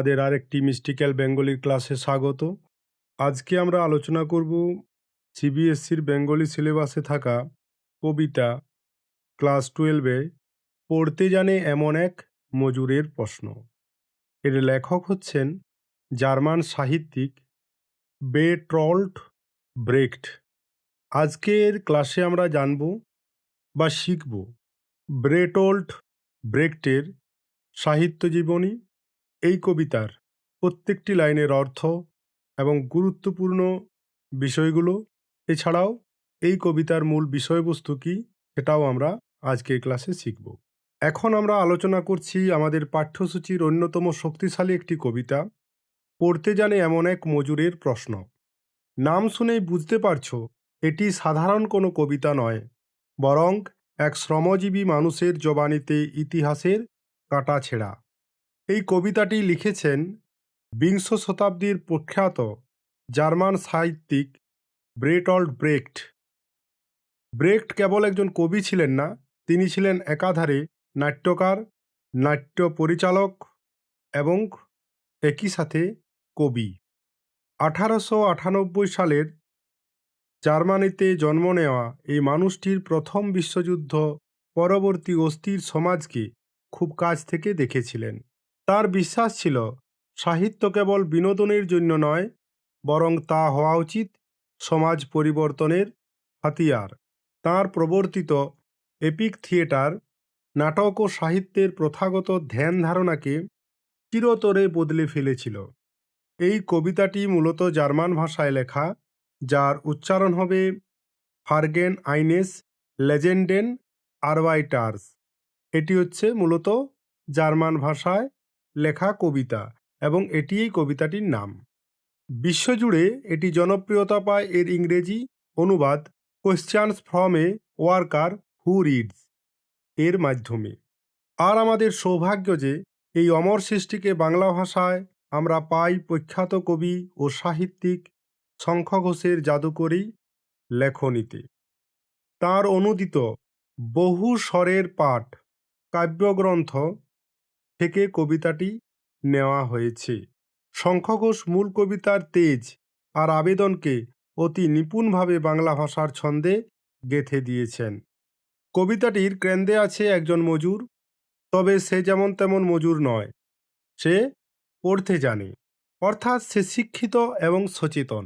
আমাদের আরেকটি মিস্টিক্যাল বেঙ্গলির ক্লাসে স্বাগত। আজকে আমরা আলোচনা করব সিবিএসসির বেঙ্গলি সিলেবাসে থাকা কবিতা ক্লাস 12-এ পড়তে জানে এমন এক মজুরের প্রশ্ন। এর লেখক হচ্ছেন জার্মান সাহিত্যিক বেরটল্ড ব্রেখট। আজকের ক্লাসে আমরা জানব বা শিখব বেরটল্ড ব্রেখটের সাহিত্য জীবনী, এই কবিতার প্রত্যেকটি লাইনের অর্থ এবং গুরুত্বপূর্ণ বিষয়গুলো। এছাড়াও এই কবিতার মূল বিষয়বস্তু কী সেটাও আমরা আজকের ক্লাসে শিখব। এখন আমরা আলোচনা করছি আমাদের পাঠ্যসূচির অন্যতম শক্তিশালী একটি কবিতা, পড়তে জানে এমন এক মজুরের প্রশ্ন। নাম শুনেই বুঝতে পারছো এটি সাধারণ কোনো কবিতা নয়, বরং এক শ্রমজীবী মানুষের জবানিতে ইতিহাসের কাটাছেঁড়া। এই কবিতাটি লিখেছেন বিংশ শতাব্দীর প্রখ্যাত জার্মান সাহিত্যিক বেরটল্ড ব্রেখট। ব্রেখট কেবল একজন কবি ছিলেন না, তিনি ছিলেন একাধারে নাট্যকার, নাট্য পরিচালক এবং একই সাথে কবি। 1898 সালের জার্মানিতে জন্ম নেওয়া এই মানুষটির প্রথম বিশ্বযুদ্ধ পরবর্তী অস্থির সমাজকে খুব কাছ থেকে দেখেছিলেন। তার বিশ্বাস ছিল সাহিত্য কেবল বিনোদনের জন্য নয়, বরং তা হওয়া উচিত সমাজ পরিবর্তনের হাতিয়ার। তাঁর প্রবর্তিত এপিক থিয়েটার, নাটক ও সাহিত্যের প্রথাগত ধ্যান ধারণাকে চিরতরে বদলে ফেলেছিল। এই কবিতাটি মূলত জার্মান ভাষায় লেখা, যার উচ্চারণ হবে ফার্গেন আইনেস লেজেন্ডেন আরবাইটার্স। এটি হচ্ছে মূলত জার্মান ভাষায় লেখা কবিতা এবং এটি এই কবিতাটির নাম। বিশ্বজুড়ে এটি জনপ্রিয়তা পায় এর ইংরেজি অনুবাদ questions from a worker who reads এর মাধ্যমে। আর আমাদের সৌভাগ্য যে এই অমর সৃষ্টিকে বাংলা ভাষায় আমরা পাই প্রখ্যাত কবি ও সাহিত্যিক শঙ্খ ঘোষের জাদুকরী লেখনীতে। তাঁর অনুদিত বহু স্বরের পাঠ কাব্যগ্রন্থ থেকে কবিতাটি নেওয়া হয়েছে। শঙ্খ ঘোষ মূল কবিতার তেজ আর আবেদনকে অতি নিপুণভাবে বাংলা ভাষার ছন্দে গেঁথে দিয়েছেন। কবিতাটির কেন্দ্রে আছে একজন মজুর, তবে সে যেমন তেমন মজুর নয়, সে পড়তে জানে, অর্থাৎ সে শিক্ষিত এবং সচেতন।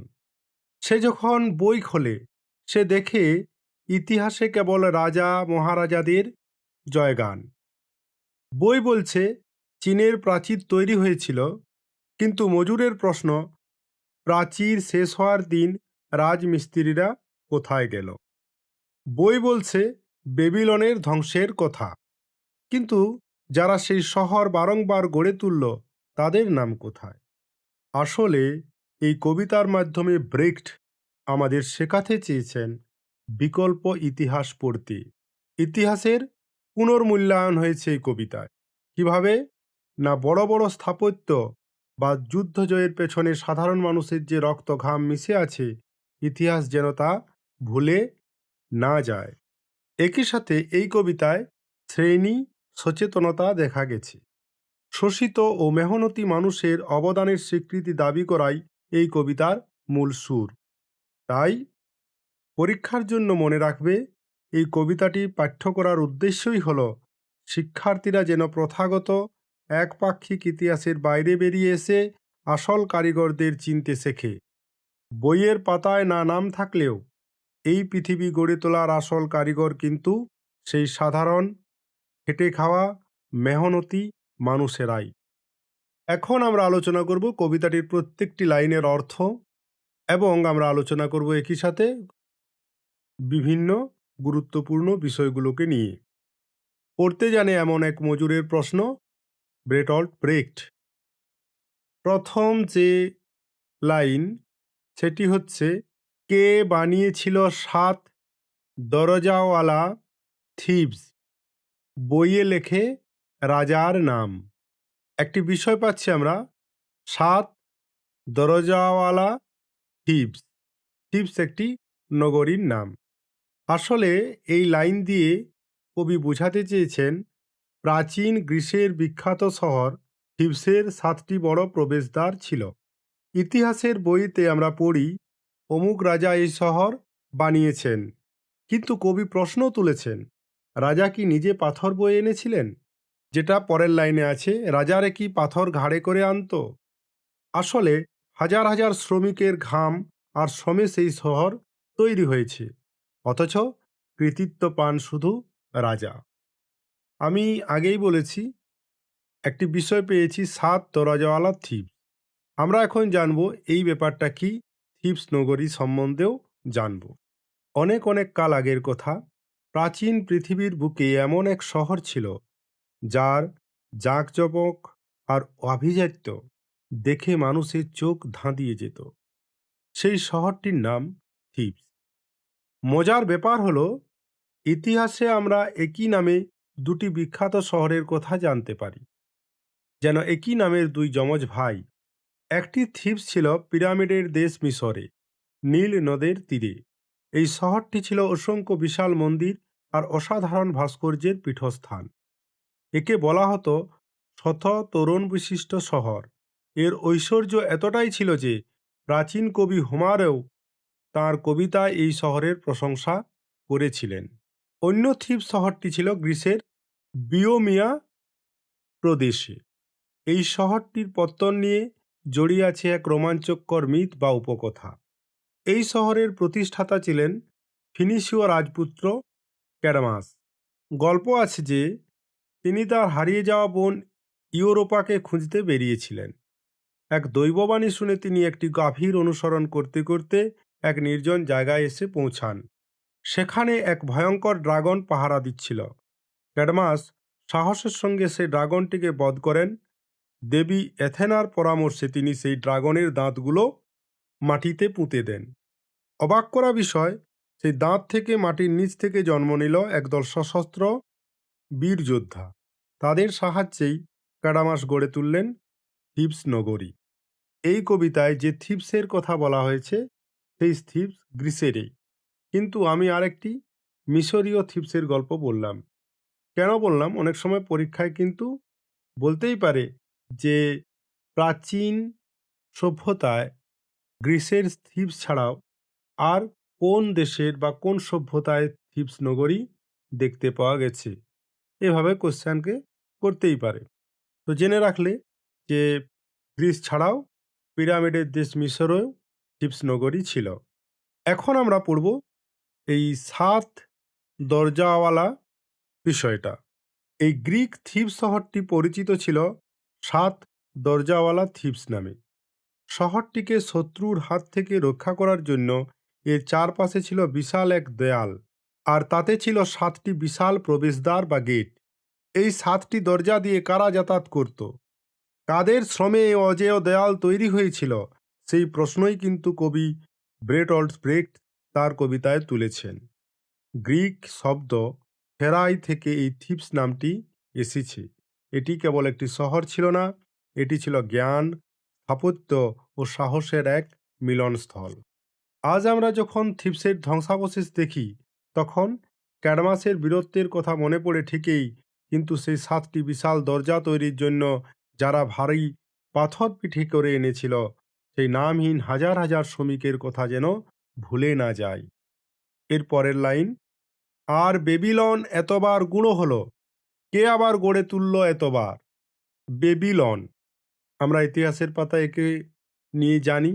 সে যখন বই খোলে সে দেখে ইতিহাসে কেবল রাজা মহারাজাদের জয়গান। বই বলছে চীনের প্রাচীর তৈরি হয়েছিল, কিন্তু মজুরের প্রশ্ন, প্রাচীর শেষ হওয়ার দিন রাজমিস্ত্রিরা কোথায় গেল? বই বলছে বেবিলনের ধ্বংসের কথা, কিন্তু যারা সেই শহর বারংবার গড়ে তুলল তাদের নাম কোথায়? আসলে এই কবিতার মাধ্যমে ব্রেখট আমাদের শেখাতে চেয়েছেন বিকল্প ইতিহাস পড়তে। ইতিহাসের পুনর্মূল্যায়ন হয়েছে এই কবিতায়। কিভাবে না, বড় বড় স্থাপত্য বা যুদ্ধ জয়ের পেছনে সাধারণ মানুষের যে রক্ত ঘাম মিশে আছে, ইতিহাস যেন তা ভুলে না যায়। একই সাথে এই কবিতায় শ্রেণী সচেতনতা দেখা গেছে। শোষিত ও মেহনতি মানুষের অবদানের স্বীকৃতি দাবি করাই এই কবিতার মূল সুর। তাই পরীক্ষার জন্য মনে রাখবে, এই কবিতাটি পাঠ্য করার উদ্দেশ্যই হল শিক্ষার্থীরা যেন প্রথাগত একপাক্ষিক ইতিহাসের বাইরে বেরিয়ে এসে আসল কারিগরদের চিনতে শেখে। বইয়ের পাতায় না নাম থাকলেও এই পৃথিবী গড়ে তোলার আসল কারিগর কিন্তু সেই সাধারণ খেটে খাওয়া মেহনতি মানুষেরাই। এখন আমরা আলোচনা করব কবিতাটির প্রত্যেকটি লাইনের অর্থ এবং আমরা আলোচনা করব একই সাথে বিভিন্ন গুরুত্বপূর্ণ বিষয়গুলোকে নিয়ে। পড়তে জানে এমন এক মজুরের প্রশ্ন, বেরটল্ড ব্রেখট। প্রথম যে লাইন সেটি হচ্ছে, কে বানিয়েছিল 7 দরজাওয়ালা থিবস? বইয়ে লেখে রাজার নাম। একটি বিষয় পাচ্ছি আমরা, 7 দরজাওয়ালা থিবস। থিবস একটি নগরীর নাম। আসলে এই লাইন দিয়ে কবি বোঝাতে চেয়েছেন প্রাচীন গ্রিসের বিখ্যাত শহর থিবসের 7টি বড় প্রবেশদ্বার ছিল। ইতিহাসের বইতে আমরা পড়ি অমুক রাজা এই শহর বানিয়েছেন, কিন্তু কবি প্রশ্ন তুলেছেন, রাজা কি নিজে পাথর বয়ে এনেছিলেন? যেটা পরের লাইনে আছে, রাজারে কি পাথর ঘাড়ে করে আনতো? আসলে হাজার হাজার শ্রমিকের ঘাম আর শ্রমে সেই শহর তৈরি হয়েছে, অথচ কৃতিত্ব পান শুধু রাজা। আমি আগেই বলেছি, একটি বিষয় পেয়েছি, 7 দরজাওয়ালা থিবস। আমরা এখন জানব এই ব্যাপারটা কি, থিবস নগরী সম্বন্ধেও জানব। অনেক অনেক কাল আগের কথা, প্রাচীন পৃথিবীর বুকে এমন এক শহর ছিল যার জাঁকজমক আর আভিজাত্য দেখে মানুষের চোখ ধাঁধিয়ে যেত। সেই শহরটির নাম থিবস। মজার ব্যাপার হলো, ইতিহাসে আমরা একই নামে দুটি বিখ্যাত শহরের কথা জানতে পারি, যেন একই নামের দুই যমজ ভাই। একটি থিবস ছিল পিরামিডের দেশ মিশরে, নীল নদের তীরে। এই শহরটি ছিল অসংখ্য বিশাল মন্দির আর অসাধারণ ভাস্কর্যের পীঠস্থান। একে বলা হতো শত তোরণ বিশিষ্ট শহর। এর ঐশ্বর্য এতটাই ছিল যে প্রাচীন কবি হোমারও তাঁর কবিতায় এই শহরের প্রশংসা করেছিলেন। অন্য থিবস শহরটি ছিল গ্রিসের বিওমিয়া প্রদেশে। এই শহরটির পত্তন নিয়ে জড়িয়ে আছে এক রোমাঞ্চকর মিথ বা উপকথা। এই শহরের প্রতিষ্ঠাতা ছিলেন ফিনিশীয় রাজপুত্র ক্যাডামাস। গল্প আছে যে তিনি তার হারিয়ে যাওয়া বোন ইউরোপাকে খুঁজতে বেরিয়েছিলেন। এক দৈববাণী শুনে তিনি একটি গাভীর অনুসরণ করতে করতে এক নির্জন জায়গায় এসে পৌঁছান। সেখানে এক ভয়ঙ্কর ড্রাগন পাহারা দিচ্ছিল। ক্যাডমাস সাহসের সঙ্গে সেই ড্রাগনটিকে বধ করেন। দেবী এথেনার পরামর্শে তিনি সেই ড্রাগনের দাঁতগুলো মাটিতে পুঁতে দেন। অবাক করা বিষয়, সেই দাঁত থেকে মাটির নিচ থেকে জন্ম নিল একদল সশস্ত্র বীর যোদ্ধা। তাদের সাহায্যেই ক্যাডামাস গড়ে তুললেন থিবস নগরী। এই কবিতায় যে থিবসের কথা বলা হয়েছে, সেই থিবস গ্রিসেরই। কিন্তু আমি আরেকটি মিশরীয় থিবসের গল্প বললাম। কেন বললাম? অনেক সময় পরীক্ষায় কিন্তু বলতেই পারে যে প্রাচীন সভ্যতায় গ্রিসের থিবস ছাড়াও আর কোন দেশের বা কোন সভ্যতায় থিবস নগরী দেখতে পাওয়া গেছে। এভাবে কোশ্চেনকে করতেই পারে। তো জেনে রাখলে যে গ্রিস ছাড়াও পিরামিডের দেশ মিশরেও থিবস নগরী ছিল। এখন আমরা পড়ব এই 7 দরজাওয়ালা বিষয়টা। এই গ্রিক থিবস শহরটি পরিচিত ছিল 7 দরজাওয়ালা থিবস নামে। শহরটিকে শত্রুর হাত থেকে রক্ষা করার জন্য এর চারপাশে ছিল বিশাল এক দেয়াল, আর তাতে ছিল 7টি বিশাল প্রবেশদ্বার বা গেট। এই 7টি দরজা দিয়ে কারা যাতায়াত করত, কাদের শ্রমে এই অজেয় দেয়াল তৈরি হয়েছিল, সেই প্রশ্নই কিন্তু কবি বের্টল্ড ব্রেখট তার কবিতায় তুলেছেন। গ্রিক শব্দ হেরাই থেকে এই থিবস নামটি এসেছে। এটি কেবল একটি শহর ছিল না, এটি ছিল জ্ঞান, স্থাপত্য ও সাহসের এক মিলনস্থল। আজ আমরা যখন থিবসের ধ্বংসাবশেষ দেখি, তখন ক্যাডমাসের বীরত্বের কথা মনে পড়ে ঠিকই, কিন্তু সেই 7টি বিশাল দরজা তৈরির জন্য যারা ভারী পাথর পিঠে করে এনেছিল, সেই নামহীন হাজার হাজার শ্রমিকের কথা যেন ভুলে না যায়। এর পরের লাইন, আর বেবিলন এতবার গুঁড়ো হলো, কে আবার গড়ে তুলল এতবার? বেবিলন, আমরা ইতিহাসের পাতায় একে নিয়ে জানি।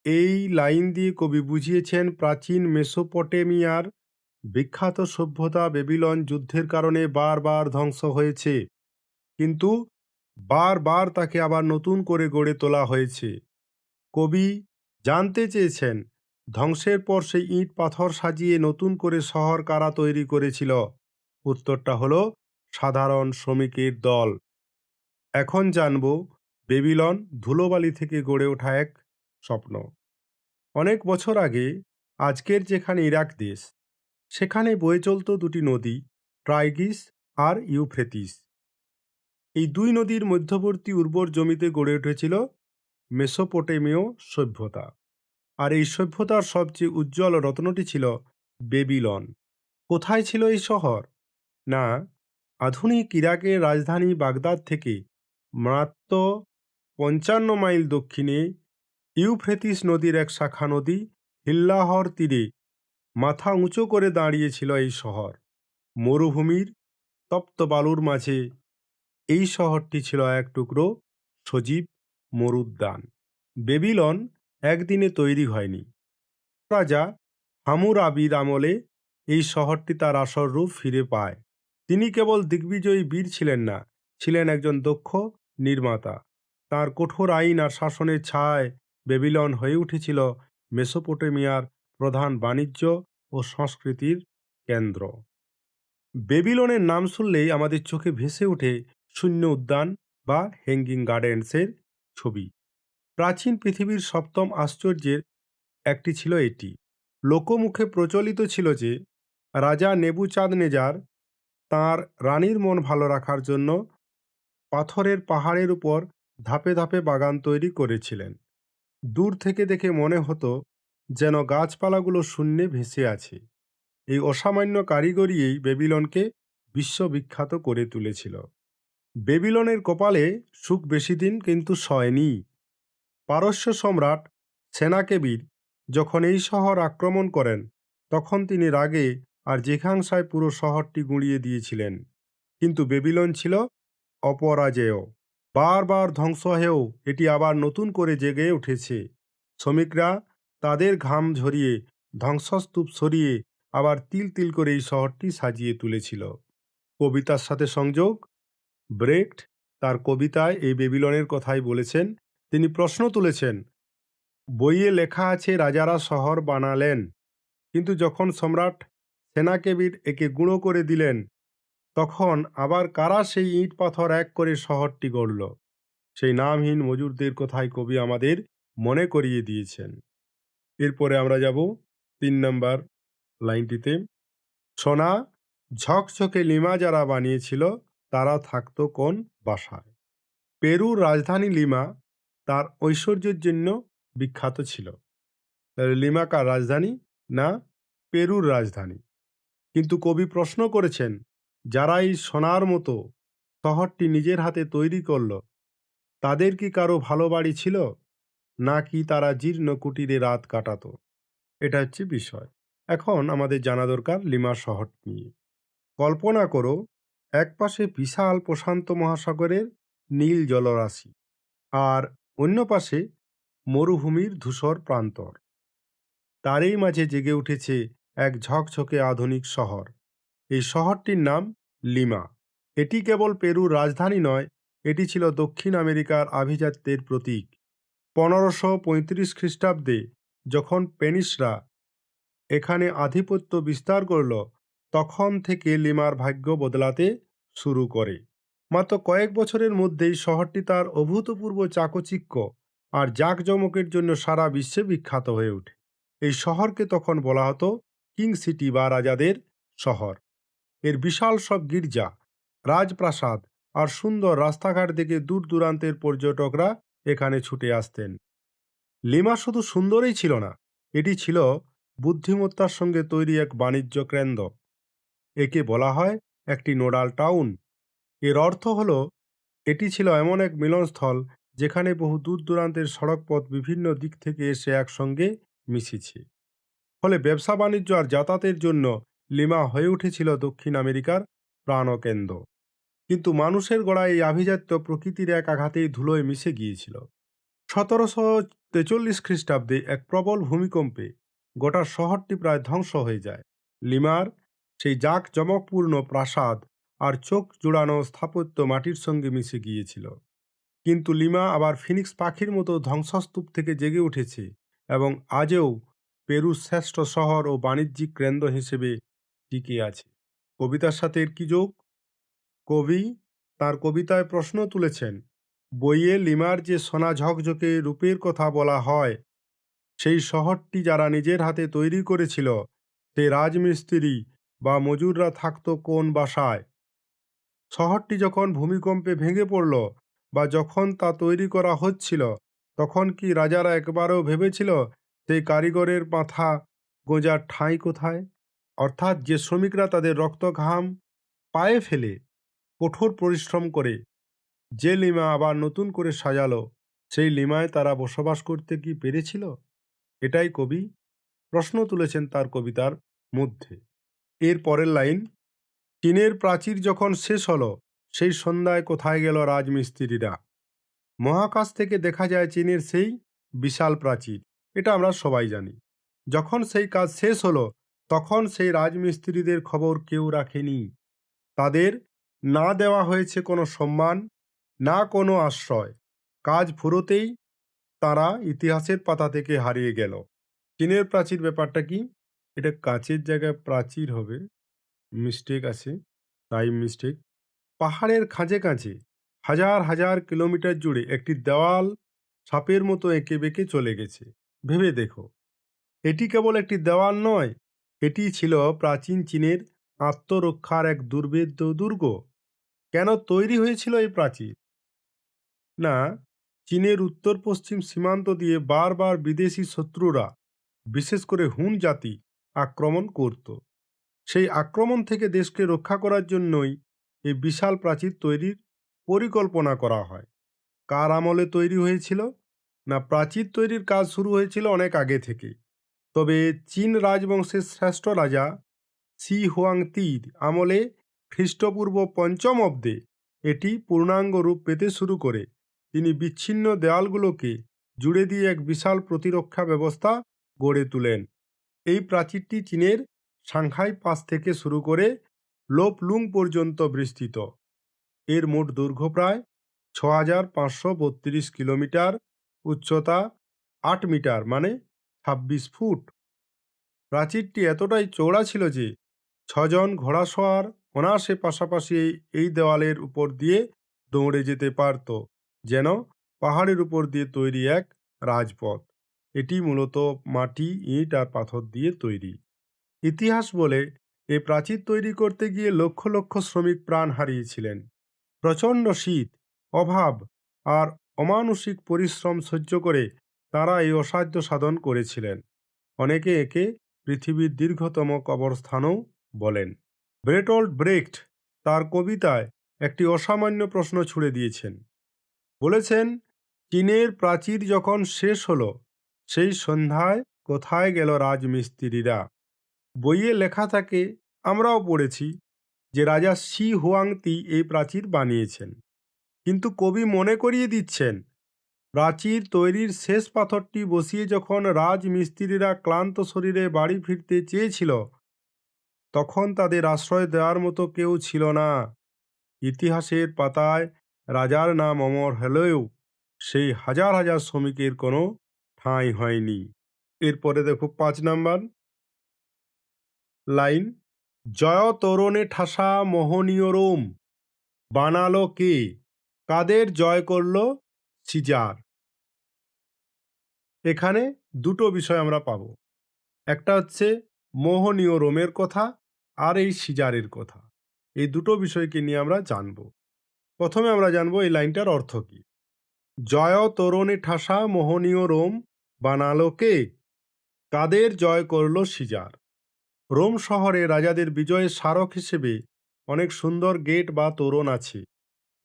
এই লাইন দিয়ে কবি বুঝিয়েছেন প্রাচীন মেসোপটেমিয়ার বিখ্যাত সভ্যতা বেবিলন যুদ্ধের কারণে বারবার ধ্বংস হয়েছে, কিন্তু বারবার তাকে আবার নতুন করে গড়ে তোলা হয়েছে। কবি জানতে চেয়েছেন, ধ্বংসের পর সেই ইট পাথর সাজিয়ে নতুন করে শহর কারা তৈরি করেছিল? উত্তরটা হলো সাধারণ শ্রমিকের দল। এখন জানব বেবিলন ধুলোবালি থেকে গড়ে ওঠা এক স্বপ্ন। অনেক বছর আগে আজকের যেখানে ইরাক দেশ, সেখানে বয়ে চলত দুটি নদী, টাইগ্রিস আর ইউফ্রেটিস। এই দুই নদীর মধ্যবর্তী উর্বর জমিতে গড়ে উঠেছিল মেসোপটেমীয় সভ্যতা। আর এই সভ্যতার সবচেয়ে উজ্জ্বল রত্নটি ছিল বেবিলন। কোথায় ছিল এই শহর? না, আধুনিক ইরাকের রাজধানী বাগদাদ থেকে মাত্র ৫৫ মাইল দক্ষিণে ইউফ্রেটিস নদীর এক শাখা নদী হিল্লাহর তীরে মাথা উঁচু করে দাঁড়িয়েছিল এই শহর। মরুভূমির তপ্ত বালুর মাঝে এই শহরটি ছিল এক টুকরো সজীব মরুদ্যান। বেবিলন একদিনে তৈরি হয়নি। রাজা হামুরাবির আমলে এই শহরটি তার আসল রূপ ফিরে পায়। তিনি কেবল দিগ্বিজয়ী বীর ছিলেন না, ছিলেন একজন দক্ষ নির্মাতা। তার কঠোর আইন আর শাসনের ছায়ায় বেবিলন হয়ে উঠেছিল মেসোপটেমিয়ার প্রধান বাণিজ্য ও সংস্কৃতির কেন্দ্র। বেবিলনের নাম শুনলেই আমাদের চোখে ভেসে ওঠে শূন্য উদ্যান বা হ্যাঙ্গিং গার্ডেন্সের ছবি। প্রাচীন পৃথিবীর সপ্তম আশ্চর্যের একটি ছিল এটি। লোকমুখে প্রচলিত ছিল যে রাজা নেবুচাঁদনেজার তাঁর রানীর মন ভালো রাখার জন্য পাথরের পাহাড়ের উপর ধাপে ধাপে বাগান তৈরি করেছিলেন। দূর থেকে দেখে মনে হতো যেন গাছপালাগুলো শূন্যে ভেসে আছে। এই অসামান্য কারিগরিই বেবিলনকে বিশ্ববিখ্যাত করে তুলেছিল। বেবিলনের কপালে সুখ বেশি দিন কিন্তু সয়নি। পারস্য সম্রাট সেনাকেবির যখন এই শহর আক্রমণ করেন, তখন তিনি রাগে আর জিঘাংসায় পুরো শহরটি গুঁড়িয়ে দিয়েছিলেন। কিন্তু বেবিলন ছিল অপরাজেয়। বারবার ধ্বংস হয়েও এটি আবার নতুন করে জেগে উঠেছে। শ্রমিকরা তাদের ঘাম ঝরিয়ে ধ্বংসস্তূপ সরিয়ে আবার তিল তিল করে এই শহরটি সাজিয়ে তুলেছিল। কবিতার সাথে সংযোগ। ব্রেখট তার কবিতায় এই বেবিলনের কথাই বলেছেন। তিনি প্রশ্ন তুলেছেন, বইয়ে লেখা আছে রাজারা শহর বানালেন, কিন্তু যখন সম্রাট সেনাকেবির একে গুঁড়ো করে দিলেন, তখন আবার কারা সেই ইট পাথর এক করে শহরটি গড়ল? সেই নামহীন মজুরদের কথাই কবি আমাদের মনে করিয়ে দিয়েছেন। এরপরে আমরা যাব ৩ নম্বর লাইনটিতে। সোনা ঝকঝকে লিমা যারা বানিয়েছিল, তারা থাকতো কোন বাসায়? পেরুর রাজধানী লিমা তার ঐশ্বর্যের জন্য বিখ্যাত ছিল। লিমা কার রাজধানী? না, পেরুর রাজধানী। কিন্তু কবি প্রশ্ন করেছেন, যারা এই সোনার মতো শহরটি নিজের হাতে তৈরি করল, তাদের কি কারো ভালো বাড়ি ছিল, নাকি তারা জীর্ণ কুটিরে রাত কাটাতো? এটা হচ্ছে বিষয়। এখন আমাদের জানা দরকার লিমা শহর নিয়ে। কল্পনা করো, একপাশে বিশাল প্রশান্ত মহাসাগরের নীল জলরাশি, আর অন্য পাশে মরুভূমির ধূসর প্রান্তর। তারই মাঝে জেগে উঠেছে এক ঝকঝকে আধুনিক শহর। এই শহরটির নাম লিমা। এটি কেবল পেরুর রাজধানী নয়, এটি ছিল দক্ষিণ আমেরিকার আভিজাত্যের প্রতীক। 1535 খ্রিস্টাব্দে যখন স্প্যানিশরা এখানে আধিপত্য বিস্তার করল, তখন থেকে লিমার ভাগ্য বদলাতে শুরু করে। মাত্র কয়েক বছরের মধ্যেই শহরটি তার অভূতপূর্ব চাকচিক্য আর জাঁকজমকের জন্য সারা বিশ্বে বিখ্যাত হয়ে ওঠে। এই শহরকে তখন বলা হতো কিং সিটি বা রাজাদের শহর। এর বিশাল সব গির্জা, রাজপ্রাসাদ আর সুন্দর রাস্তাঘাট দেখে দূর দূরান্তের পর্যটকরা এখানে ছুটে আসতেন। লিমা শুধু সুন্দরই ছিল না, এটি ছিল বুদ্ধিমত্তার সঙ্গে তৈরি এক বাণিজ্য কেন্দ্র। একে বলা হয় একটি নোডাল টাউন। এর অর্থ হল এটি ছিল এমন এক মিলনস্থল যেখানে বহু দূর দূরান্তের সড়কপথ বিভিন্ন দিক থেকে এসে একসঙ্গে মিশেছে। ফলে ব্যবসা বাণিজ্য আর যাতায়াতের জন্য লিমা হয়ে উঠেছিল দক্ষিণ আমেরিকার প্রাণকেন্দ্র। কিন্তু মানুষের গড়া এই আভিজাত্য প্রকৃতির এক আঘাতেই ধুলোয় মিশে গিয়েছিল। 1743 খ্রিস্টাব্দে এক প্রবল ভূমিকম্পে গোটা শহরটি প্রায় ধ্বংস হয়ে যায়। লিমার সেই জাঁকজমকপূর্ণ প্রাসাদ আর চোখ জুড়ানো স্থাপত্য মাটির সঙ্গে মিশে গিয়েছিল। কিন্তু লিমা আবার ফিনিক্স পাখির মতো ধ্বংসস্তূপ থেকে জেগে উঠেছে এবং আজও পেরুর শ্রেষ্ঠ শহর ও বাণিজ্যিক কেন্দ্র হিসেবে টিকে আছে। কবিতার সাথে এর কি যোগ? কবি তার কবিতায় প্রশ্ন তুলেছেন, বইয়ে লিমার যে সোনা ঝকঝকে রূপের কথা বলা হয়, সেই শহরটি যারা নিজের হাতে তৈরি করেছিল, সেই রাজমিস্ত্রি বা মজুররা থাকতো কোন বাসায়? শহরটি যখন ভূমিকম্পে ভেঙে পড়ল বা যখন তা তৈরি করা হচ্ছিল, তখন কি রাজারা একবারও ভেবেছিল সেই কারিগরের মাথা গোঁজার ঠাঁই কোথায়? অর্থাৎ যে শ্রমিকরা তাদের রক্ত ঘাম পায়ে ফেলে কঠোর পরিশ্রম করে যে লিমা আবার নতুন করে সাজালো, সেই লিমায় তারা বসবাস করতে কি পেরেছিল? এটাই কবি প্রশ্ন তুলেছেন তার কবিতার মধ্যে। এর পরের লাইন, চীনের প্রাচীর যখন শেষ হলো, সেই সন্ধ্যায় কোথায় গেল রাজমিস্ত্রিরা? মহাকাশ থেকে দেখা যায় চীনের সেই বিশাল প্রাচীর, এটা আমরা সবাই জানি। যখন সেই কাজ শেষ হলো, তখন সেই রাজমিস্ত্রিদের খবর কেউ রাখেনি। তাদের না দেওয়া হয়েছে কোনো সম্মান, না কোনো আশ্রয়। কাজ ফুরোতেই তারা ইতিহাসের পাতা থেকে হারিয়ে গেল। চীনের প্রাচীর ব্যাপারটা কি? এটা কাচের জায়গায় প্রাচীর হবে, মিস্টেক আছে, টাইম মিস্টেক। পাহাড়ের খাঁজে খাঁজে হাজার হাজার কিলোমিটার জুড়ে একটি দেওয়াল সাপের মতো এঁকে বেঁকে চলে গেছে। ভেবে দেখো, এটি কেবল একটি দেওয়াল নয়, এটি ছিল প্রাচীন চীনের আত্মরক্ষার এক দুর্ভেদ্য দুর্গ। কেন তৈরি হয়েছিল এই প্রাচীর? না, চীনের উত্তর পশ্চিম সীমান্ত দিয়ে বারবার বিদেশি শত্রুরা, বিশেষ করে হুন জাতি, আক্রমণ করত। সেই আক্রমণ থেকে দেশকে রক্ষা করার জন্যই এই বিশাল প্রাচীর তৈরির পরিকল্পনা করা হয়। কার আমলে তৈরি হয়েছিল? না, প্রাচীর তৈরির কাজ শুরু হয়েছিল অনেক আগে থেকে। তবে চীন রাজবংশের শ্রেষ্ঠ রাজা শি হুয়াংতির আমলে খ্রিস্টপূর্ব পঞ্চম অব্দে এটি পূর্ণাঙ্গ রূপ পেতে শুরু করে। তিনি বিচ্ছিন্ন দেয়ালগুলোকে জুড়ে দিয়ে এক বিশাল প্রতিরক্ষা ব্যবস্থা গড়ে তোলেন। এই প্রাচীরটি চীনের সাংহাই পাস থেকে শুরু করে লোপলুং পর্যন্ত বিস্তৃত। এর মোট দৈর্ঘ্য প্রায় ৬,৫৩২ কিলোমিটার, উচ্চতা ৮ মিটার মানে ২৬ ফুট। প্রাচীরটি এতটাই চওড়া ছিল যে ৬ জন ঘোড়াসওয়ার অনায়াসে পাশাপাশি এই দেওয়ালের উপর দিয়ে দৌড়ে যেতে পারত, যেন পাহাড়ের উপর দিয়ে তৈরি এক রাজপথ। এটি মূলত মাটি, ইট আর পাথর দিয়ে তৈরি। ইতিহাস বলে এই প্রাচীর তৈরি করতে গিয়ে লক্ষ লক্ষ শ্রমিক প্রাণ হারিয়েছিলেন। প্রচণ্ড শীত, অভাব আর অমানুষিক পরিশ্রম সহ্য করে তারা এই অসাধ্য সাধন করেছিলেন। অনেকে একে পৃথিবীর দীর্ঘতম কবরস্থানও বলেন। বেরটোল্ট ব্রেখট তার কবিতায় একটি অসামান্য প্রশ্ন ছুড়ে দিয়েছেন। বলেছেন, চীনের প্রাচীর যখন শেষ হলো, সেই সন্ধ্যায় কোথায় গেল রাজমিস্ত্রিরা? বইয়ে লেখা থাকে, আমরাও পড়েছি যে রাজা শি হুয়াংতি এই প্রাচীর বানিয়েছেন। কিন্তু কবি মনে করিয়ে দিচ্ছেন, প্রাচীর তৈরির শেষ পাথরটি বসিয়ে যখন রাজমিস্ত্রিরা ক্লান্ত শরীরে বাড়ি ফিরতে চেয়েছিল, তখন তাদের আশ্রয় দেওয়ার মতো কেউ ছিল না। ইতিহাসের পাতায় রাজার নাম অমর হলেও সেই হাজার হাজার শ্রমিকের কোনো ঠাঁই হয়নি। এরপরে দেখো ৫ নাম্বার লাইন, জয় তোরণে ঠাসা মোহনীয় রোম, বানালো কে? কাদের জয় করল সিজার? এখানে দুটো বিষয় আমরা পাবো। একটা হচ্ছে মোহনীয় রোমের কথা, আর এই সিজারের কথা। এই দুটো বিষয়কে নিয়ে আমরা জানব। প্রথমে আমরা জানবো এই লাইনটার অর্থ কি। জয় তোরণে ঠাসা মোহনীয় রোম, বানালো কে? কাদের জয় করল সিজার? রোম শহরে রাজাদের বিজয়ের স্মারক হিসেবে অনেক সুন্দর গেট বা তোরণ আছে,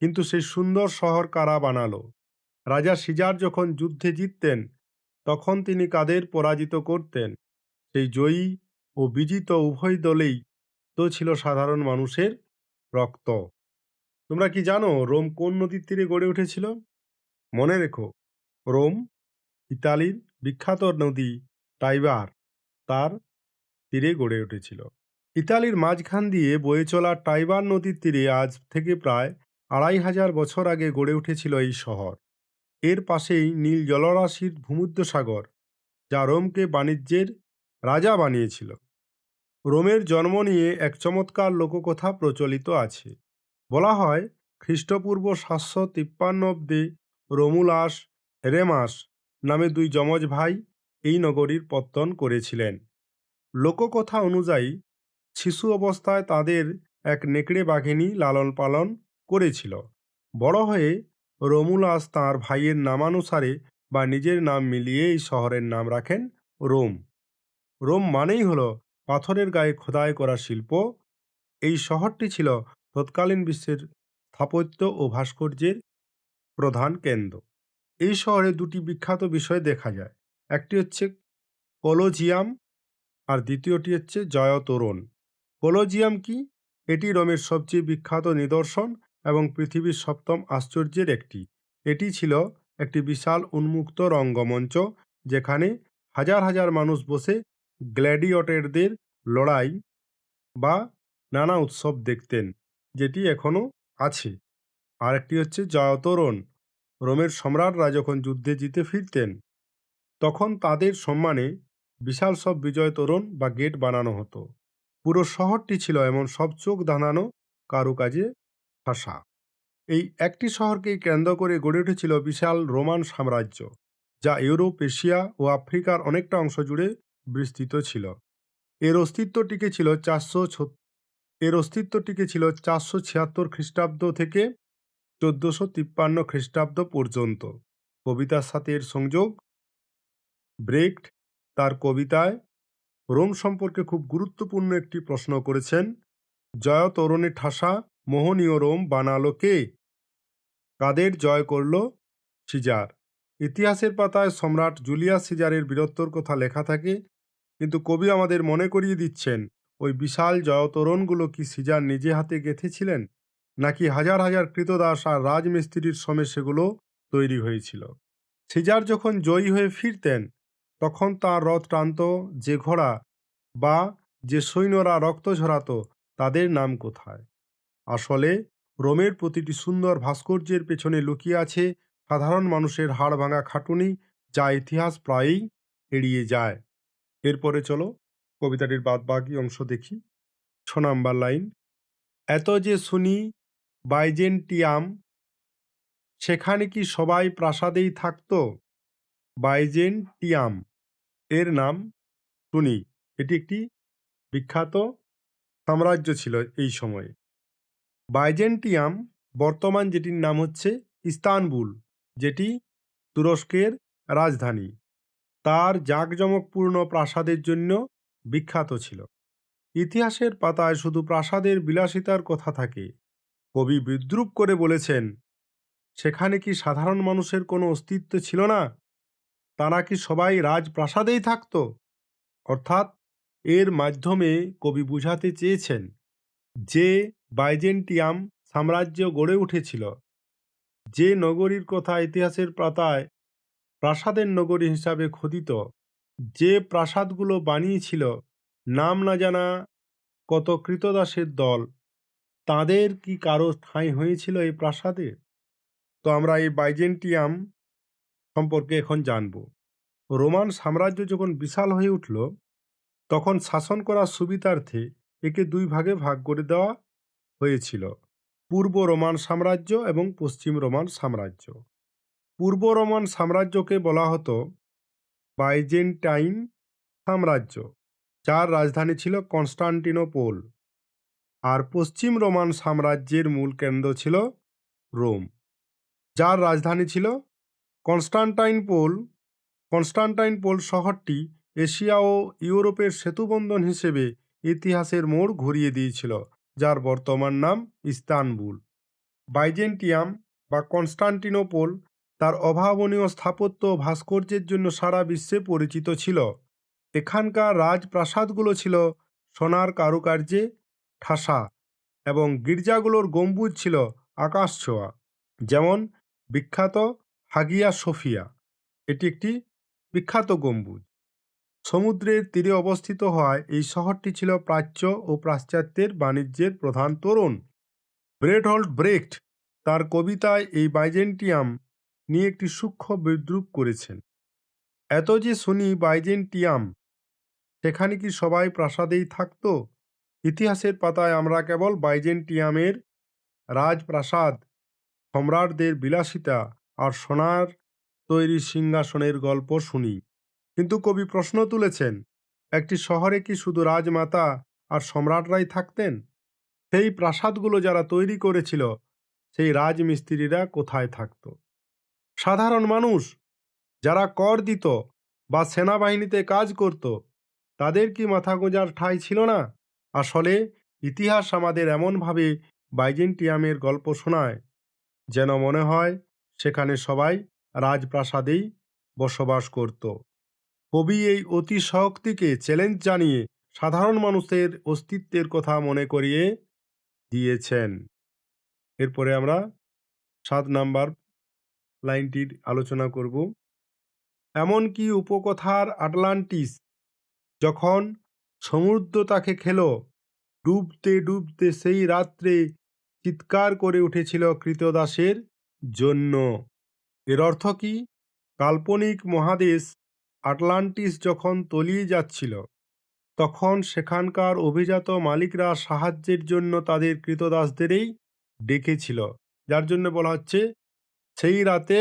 কিন্তু সেই সুন্দর শহর কারা বানালো? রাজা সিজার যখন যুদ্ধে জিততেন, তখন তিনি কাদের পরাজিত করতেন? সেই জয়ী ও বিজিত উভয় দলেই তো ছিল সাধারণ মানুষের রক্ত। তোমরা কি জানো রোম কোন নদীর তীরে গড়ে উঠেছিল? মনে রেখো, রোম ইতালির বিখ্যাত নদী টাইবার, তার তীরে গড়ে উঠেছিল। ইতালির মাঝখান দিয়ে বয়ে চলা টাইবার নদীর তীরে আজ থেকে প্রায় ২৫০০ বছর আগে গড়ে উঠেছিল এই শহর। এর পাশেই নীল জলরাশির ভূমধ্যসাগর, যা রোমকে বাণিজ্যের রাজা বানিয়েছিল। রোমের জন্ম নিয়ে এক চমৎকার লোককথা প্রচলিত আছে। বলা হয়, খ্রিস্টপূর্ব ৭৫৩ অব্দে রোমুলাস রেমাস নামে দুই যমজ ভাই এই নগরীর পত্তন করেছিলেন। লোককথা অনুযায়ী শিশু অবস্থায় তাদের এক নেকড়ে বাঘিনী লালন পালন করেছিল। বড় হয়ে রোমুলাস তাঁর ভাইয়ের নামানুসারে বা নিজের নাম মিলিয়ে এই শহরের নাম রাখেন রোম। রোম মানেই হলো পাথরের গায়ে খোদাই করা শিল্প। এই শহরটি ছিল তৎকালীন বিশ্বের স্থাপত্য ও ভাস্কর্যের প্রধান কেন্দ্র। এই শহরে দুটি বিখ্যাত বিষয় দেখা যায়, একটি হচ্ছে কলোজিয়াম আর দ্বিতীয়টি হচ্ছে জয় তোরণ। কলোজিয়াম কি? এটি রোমের সবচেয়ে বিখ্যাত নিদর্শন এবং পৃথিবীর সপ্তম আশ্চর্যের একটি। এটি ছিল একটি বিশাল উন্মুক্ত রঙ্গমঞ্চ, যেখানে হাজার হাজার মানুষ বসে গ্ল্যাডিয়েটরদের লড়াই বা নানা উৎসব দেখতেন, যেটি এখনও আছে। আরেকটি হচ্ছে জয়তোরণ। রোমের সম্রাটরা যখন যুদ্ধে জিতে ফিরতেন, তখন তাদের সম্মানে বিশাল সব বিজয় তোরণ বা গেট বানানো হতো। পুরো শহরটি ছিল এমন সব চোখ ধাঁধানো কারুকাজে ঠাসা। এই একটি শহরকেই কেন্দ্র করে গড়ে উঠেছিল বিশাল রোমান সাম্রাজ্য, যা ইউরোপ, এশিয়া ও আফ্রিকার অনেকটা অংশ জুড়ে বিস্তৃত ছিল। এর অস্তিত্ব টিকে ছিল 476 খ্রিস্টাব্দ থেকে 1453 খ্রিস্টাব্দ পর্যন্ত। কবিতার সাথে এর সংযোগ। ব্রেখট তার কবিতায় রোম সম্পর্কে খুব গুরুত্বপূর্ণ একটি প্রশ্ন করেছেন। জয় তোরণে ঠাসা মোহনীয় রোম বানালো কে? কাদের জয় করল? সিজার। ইতিহাসের পাতায় সম্রাট জুলিয়াস সিজারের বীরত্বর কথা লেখা থাকে, কিন্তু কবি আমাদের মনে করিয়ে দিচ্ছেন, ওই বিশাল জয়তোরণগুলো কি সিজার নিজে হাতে গেঁথেছিলেন, নাকি হাজার হাজার কৃতদাস আর রাজমিস্ত্রির শ্রমে সেগুলো তৈরি হয়েছিল? সিজার যখন জয়ী হয়ে ফিরতেন, তখন তার রথ টানত যে ঘোড়া বা যে সৈন্যরা রক্ত ঝরাতো, তাদের নাম কোথায়? আসলে রোমের প্রতিটি সুন্দর ভাস্কর্যের পেছনে লুকিয়ে আছে সাধারণ মানুষের হাড় ভাঙা খাটুনি, যা ইতিহাস প্রায়ই এড়িয়ে যায়। এরপরে চলো কবিতাটির বাদবাকি অংশ দেখি। 6 নাম্বার লাইন। এত যে শুনি বাইজেন্টিয়াম, সেখানে কি সবাই প্রাসাদেই থাকতো? বাইজেন্টিয়াম এর নাম শুনি। এটি একটি বিখ্যাত সাম্রাজ্য ছিল এই সময়ে। বাইজেন্টিয়াম বর্তমান যেটির নাম হচ্ছে ইস্তানবুল, যেটি তুরস্কের রাজধানী, তার জাঁকজমকপূর্ণ প্রাসাদের জন্য বিখ্যাত ছিল। ইতিহাসের পাতায় শুধু প্রাসাদের বিলাসিতার কথা থাকে। কবি বিদ্রূপ করে বলেছেন, সেখানে কি সাধারণ মানুষের কোনো অস্তিত্ব ছিল না? তারা কি সবাই রাজপ্রাসাদেই থাকত? অর্থাৎ এর মাধ্যমে কবি বুঝাতে চেয়েছেন যে বাইজেন্টিয়াম সাম্রাজ্য গড়ে উঠেছিল, যে নগরীর কথা ইতিহাসের পাতায় প্রাসাদের নগরী হিসাবে খোদিত, যে প্রাসাদগুলো বানিয়েছিল নাম না জানা কত কৃতদাসের দল, তাদের কি কারো ঠাঁই হয়েছিল এই প্রাসাদে? তো আমরা এই বাইজেন্টিয়াম সম্পর্কে এখন জানব। রোমান সাম্রাজ্য যখন বিশাল হয়ে উঠল, তখন শাসন করার সুবিধার্থে একে দুই ভাগে ভাগ করে দেওয়া হয়েছিল: পূর্ব রোমান সাম্রাজ্য এবং পশ্চিম রোমান সাম্রাজ্য। পূর্ব রোমান সাম্রাজ্যকে বলা হতো বাইজেন্টাইন সাম্রাজ্য, যার রাজধানী ছিল কনস্টান্টিনোপল, আর পশ্চিম রোমান সাম্রাজ্যের মূল কেন্দ্র ছিল রোম, যার রাজধানী ছিল কনস্টান্টাইনপোল। কনস্টান্টাইনপোল শহরটি এশিয়া ও ইউরোপের সেতুবন্ধন হিসেবে ইতিহাসের মোড় ঘুরিয়ে দিয়েছিল, যার বর্তমান নাম ইস্তানবুল। বাইজেন্টিয়াম বা কনস্টান্টিনোপল তার অভাবনীয় স্থাপত্য ও ভাস্কর্যের জন্য সারা বিশ্বে পরিচিত ছিল। এখানকার রাজপ্রাসাদগুলো ছিল সোনার কারুকার্যে ঠাসা এবং গির্জাগুলোর গম্বুজ ছিল আকাশ ছোঁয়া, যেমন বিখ্যাত হাগিয়া সোফিয়া। এটি একটি বিখ্যাত গম্বুজ। সমুদ্রের তীরে অবস্থিত হওয়ায় এই শহরটি ছিল প্রাচ্য ও পাশ্চাত্যের বাণিজ্যের প্রধান তোরণ। বেরটল্ড ব্রেখট তার কবিতায় এই বাইজেন্টিয়াম নিয়ে একটি সূক্ষ্ম বিদ্রূপ করেছেন। এত যে শুনি বাইজেন্টিয়াম, সেখানে কি সবাই প্রাসাদেই থাকত? ইতিহাসের পাতায় আমরা কেবল বাইজেন্টিয়ামের রাজপ্রাসাদ, সম্রাটদের বিলাসিতা আর সোনার তৈরি সিংহাসনের গল্প শুনি। কিন্তু কবি প্রশ্ন তুলেছেন, একটি শহরে কি শুধু রাজমাতা আর সম্রাটরাই থাকতেন? সেই প্রাসাদগুলো যারা তৈরি করেছিল, সেই রাজমিস্ত্রিরা কোথায় থাকত? সাধারণ মানুষ যারা কর দিত বা সেনাবাহিনীতে কাজ করত, তাদের কি মাথা গোঁজার ঠাঁই ছিল না? আসলে ইতিহাস আমাদের এমনভাবে বাইজেন্টিয়ামের গল্প শোনায়, যেন মনে হয় সেখানে সবাই রাজপ্রাসাদেই বসবাস করত। কবি এই অতিশয়োক্তিকে চ্যালেঞ্জ জানিয়ে সাধারণ মানুষের অস্তিত্বের কথা মনে করিয়ে দিয়েছেন। এরপরে আমরা ৭ নাম্বার লাইনটির আলোচনা করব। এমনকি উপকথার আটলান্টিস যখন সমুদ্র তাকে খেল, ডুবতে ডুবতে সেই রাত্রে চিৎকার করে উঠেছিল কৃতদাসের জন্য। এর অর্থ কি? কাল্পনিক মহাদেশ আটলান্টিস যখন তলিয়ে যাচ্ছিল, তখন সেখানকার অভিজাত মালিকরা সাহায্যের জন্য তাদের কৃতদাসদেরই ডেকেছিল, যার জন্য বলা হচ্ছে সেই রাতে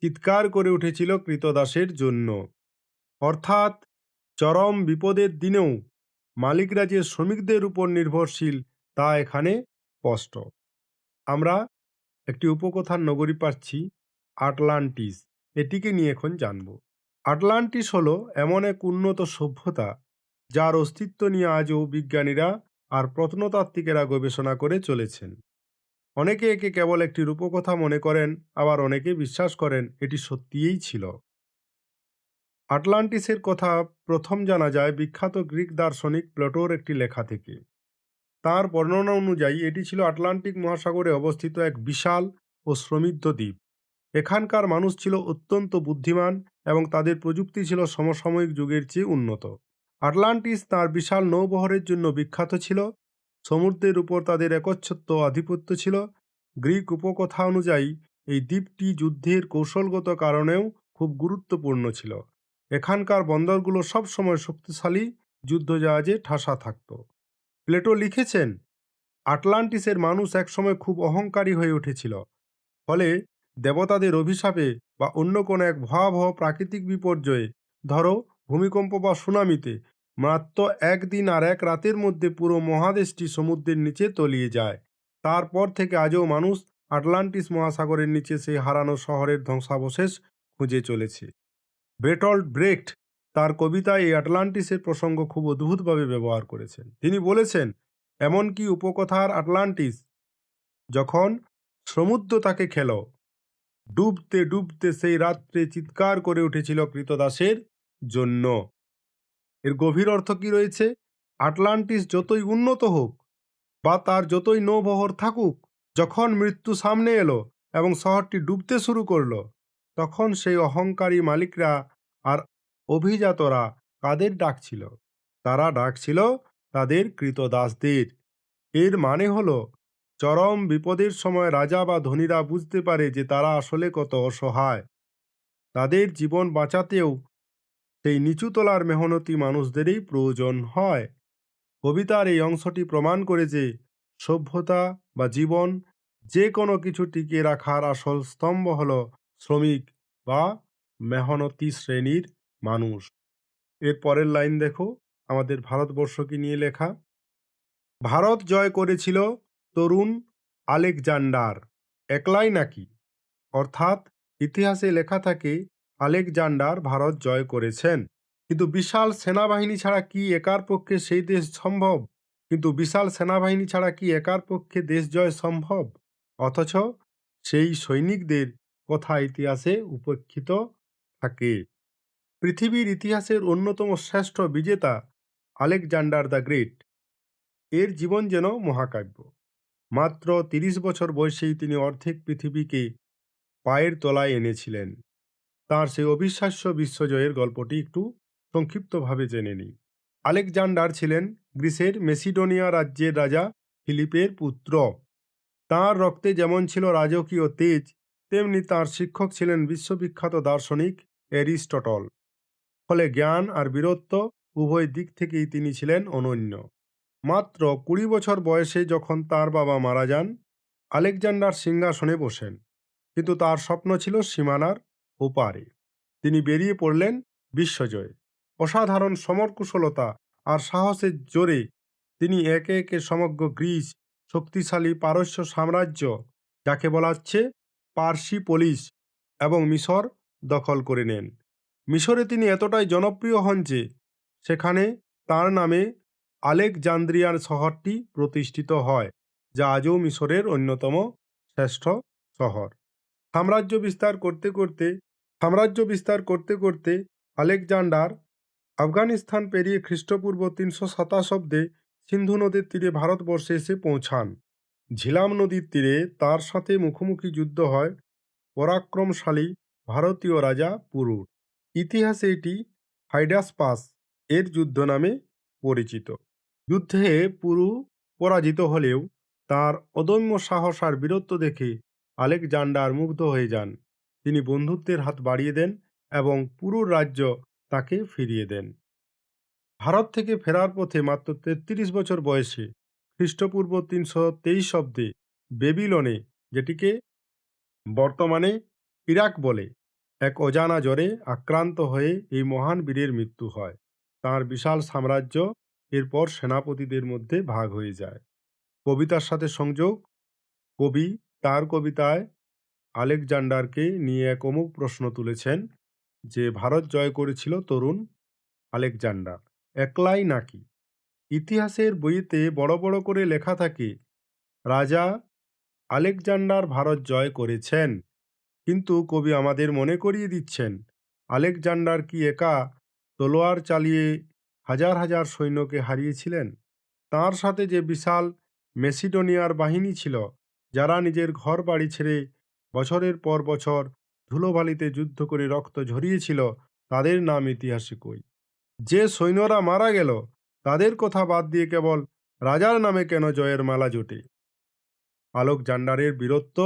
চিৎকার করে উঠেছিল কৃতদাসের জন্য। অর্থাৎ চরম বিপদের দিনেও মালিকরা যে শ্রমিকদের উপর নির্ভরশীল তা এখানে স্পষ্ট। আমরা একটি উপকথার নগরী পাচ্ছি, আটলান্টিস। এটিকে নিয়ে এখন জানব। আটলান্টিস হলো এমন এক উন্নত সভ্যতা যার অস্তিত্ব নিয়ে আজও বিজ্ঞানীরা আর প্রত্নতাত্ত্বিকেরা গবেষণা করে চলেছেন। অনেকে একে কেবল একটি রূপকথা মনে করেন, আবার অনেকে বিশ্বাস করেন এটি সত্যিই ছিল। আটলান্টিসের কথা প্রথম জানা যায় বিখ্যাত গ্রিক দার্শনিক প্লেটোর একটি লেখা থেকে। তাঁর বর্ণনা অনুযায়ী এটি ছিল আটলান্টিক মহাসাগরে অবস্থিত এক বিশাল ও সমৃদ্ধ দ্বীপ। এখানকার মানুষ ছিল অত্যন্ত বুদ্ধিমান এবং তাদের প্রযুক্তি ছিল সমসাময়িক যুগের চেয়ে উন্নত। আটলান্টিস তার বিশাল নৌবহরের জন্য বিখ্যাত ছিল। সমুদ্রের উপর তাদের একচ্ছত্র আধিপত্য ছিল। গ্রিক উপকথা অনুযায়ী এই দ্বীপটি যুদ্ধের কৌশলগত কারণেও খুব গুরুত্বপূর্ণ ছিল। এখানকার বন্দরগুলো সবসময় শক্তিশালী যুদ্ধজাহাজে ঠাসা থাকত। প্লেটো লিখেছেন, আটলান্টিসের মানুষ একসময় খুব অহংকারী হয়ে উঠেছিল। ফলে দেবতাদের অভিশাপে বা অন্য কোনো এক ভয়াবহ প্রাকৃতিক বিপর্যয়ে, ধরো ভূমিকম্প বা সুনামিতে, মাত্র একদিন আর এক রাতের মধ্যে পুরো মহাদেশটি সমুদ্রের নিচে তলিয়ে যায়। তারপর থেকে আজও মানুষ আটলান্টিস মহাসাগরের নিচে সেই হারানো শহরের ধ্বংসাবশেষ খুঁজে চলেছে। বের্টল্ড ব্রেখট তার কবিতায় এই আটলান্টিসের প্রসঙ্গ খুব অদ্ভুতভাবে ব্যবহার করেছেন। তিনি বলেছেন, এমনকি উপকথার আটলান্টিস যখন সমুদ্র তাকে খেল, ডুবতে ডুবতে সেই রাত্রে চিৎকার করে উঠেছিল কৃতদাসের জন্য। এর গভীর অর্থ কি রয়েছে? আটলান্টিস যতই উন্নত হোক বা তার যতই নৌবহর থাকুক, যখন মৃত্যু সামনে এলো এবং শহরটি ডুবতে শুরু করলো, তখন সেই অহংকারী মালিকরা আর অভিজাতরা কাদের ডাকছিল? তারা ডাকছিল তাদের কৃতদাসদের। এর মানে হলো, চরম বিপদের সময় রাজা বা ধনীরা বুঝতে পারে যে তারা আসলে কত অসহায়। তাদের জীবন বাঁচাতেও সেই নিচুতলার মেহনতি মানুষদেরই প্রয়োজন হয়। কবিতার এই অংশটি প্রমাণ করে যে সভ্যতা বা জীবন, যে কোনো কিছু টিকিয়ে রাখার আসল স্তম্ভ হল শ্রমিক বা মেহনতি শ্রেণীর মানুষ। এর পরের লাইন দেখো, আমাদের ভারতবর্ষকে নিয়ে লেখা। ভারত জয় করেছিল তরুণ আলেকজান্ডার, একলাই নাকি? অর্থাৎ ইতিহাসে লেখা থাকে আলেকজান্ডার ভারত জয় করেছেন, কিন্তু বিশাল সেনাবাহিনী ছাড়া কি একার পক্ষে সেই দেশ সম্ভব? কিন্তু বিশাল সেনাবাহিনী ছাড়া কি একার পক্ষে দেশ জয় সম্ভব? অথচ সেই সৈনিকদের কথা ইতিহাসে উপেক্ষিত থাকে। পৃথিবীর ইতিহাসের অন্যতম শ্রেষ্ঠ বিজেতা আলেকজান্ডার দ্য গ্রেট, এর জীবন যেন মহাকাব্য। মাত্র ৩০ বছর বয়সেই তিনি অর্ধেক পৃথিবীকে পায়ের তলায় এনেছিলেন। তাঁর সেই অবিশ্বাস্য বিশ্বজয়ের গল্পটি একটু সংক্ষিপ্তভাবে জেনে নিই। আলেকজান্ডার ছিলেন গ্রিসের মেসিডোনিয়া রাজ্যের রাজা ফিলিপের পুত্র। তাঁর রক্তে যেমন ছিল রাজকীয় তেজ, তেমনি তাঁর শিক্ষক ছিলেন বিশ্ববিখ্যাত দার্শনিক অ্যারিস্টটল। ফলে জ্ঞান আর বীরত্ব উভয় দিক থেকেই তিনি ছিলেন অনন্য। মাত্র ২০ বছর বয়সে যখন তার বাবা মারা যান, আলেকজান্ডার সিংহাসনে বসেন, কিন্তু তার স্বপ্ন ছিল সীমানার ওপারে। তিনি বেরিয়ে পড়লেন বিশ্বজয়ে। অসাধারণ সমরকুশলতা আর সাহসের জোরে তিনি একে একে সমগ্র গ্রিস, শক্তিশালী পারস্য সাম্রাজ্য, যাকে বলা হচ্ছে পার্সিপোলিস, এবং মিশর দখল করে নেন। মিশরে তিনি এতটাই জনপ্রিয় হন যে সেখানে তার নামে আলেকজান্দ্রিয়ার শহরটি প্রতিষ্ঠিত হয়, যা আজও মিশরের অন্যতম শ্রেষ্ঠ শহর। সাম্রাজ্য বিস্তার করতে করতে সাম্রাজ্য বিস্তার করতে করতে আলেকজান্ডার আফগানিস্তান পেরিয়ে খ্রিস্টপূর্ব 327 সিন্ধু নদীর তীরে ভারতবর্ষে এসে পৌঁছান। ঝিলাম নদীর তীরে তার সাথে মুখোমুখি যুদ্ধ হয় পরাক্রমশালী ভারতীয় রাজা পুরুর। ইতিহাসে এটি হাইডাস পাস এর যুদ্ধ নামে পরিচিত। যুদ্ধে পুরু পরাজিত হলেও তার অদম্য সাহস আর বীরত্ব দেখে আলেকজান্ডার মুগ্ধ হয়ে যান। তিনি বন্ধুত্বের হাত বাড়িয়ে দেন এবং পুরুর রাজ্য তাকে ফিরিয়ে দেন। ভারত থেকে ফেরার পথে মাত্র 33 বছর বয়সে খ্রিস্টপূর্ব 323 অব্দে বেবিলনে, যেটিকে বর্তমানে ইরাক বলে, এক অজানা জ্বরে আক্রান্ত হয়ে এই মহান বীরের মৃত্যু হয়। তার বিশাল সাম্রাজ্য এরপর সেনাপতিদের মধ্যে ভাগ হয়ে যায়। কবিতার সাথে সংযোগ: কবি তার কবিতায় আলেকজান্ডারকে নিয়ে এক অমুক প্রশ্ন তুলেছেন যে ভারত জয় করেছিল তরুণ আলেকজান্ডার একলাই নাকি? ইতিহাসের বইতে বড় বড় করে লেখা থাকে রাজা আলেকজান্ডার ভারত জয় করেছেন, কিন্তু কবি আমাদের মনে করিয়ে দিচ্ছেন আলেকজান্ডার কি একা তলোয়ার চালিয়ে হাজার হাজার সৈন্যকে হারিয়েছিলেন? তাঁর সাথে যে বিশাল মেসিডোনিয়ার বাহিনী ছিল, যারা নিজের ঘর বাড়ি ছেড়ে বছরের পর বছর ধুলোবালিতে যুদ্ধ করে রক্ত ঝরিয়েছিল, তাদের নাম ইতিহাসে কই? যে সৈন্যরা মারা গেল, তাদের কথা বাদ দিয়ে কেবল রাজার নামে কেন জয়ের মালা জোটে? আলেকজান্ডারের বীরত্ব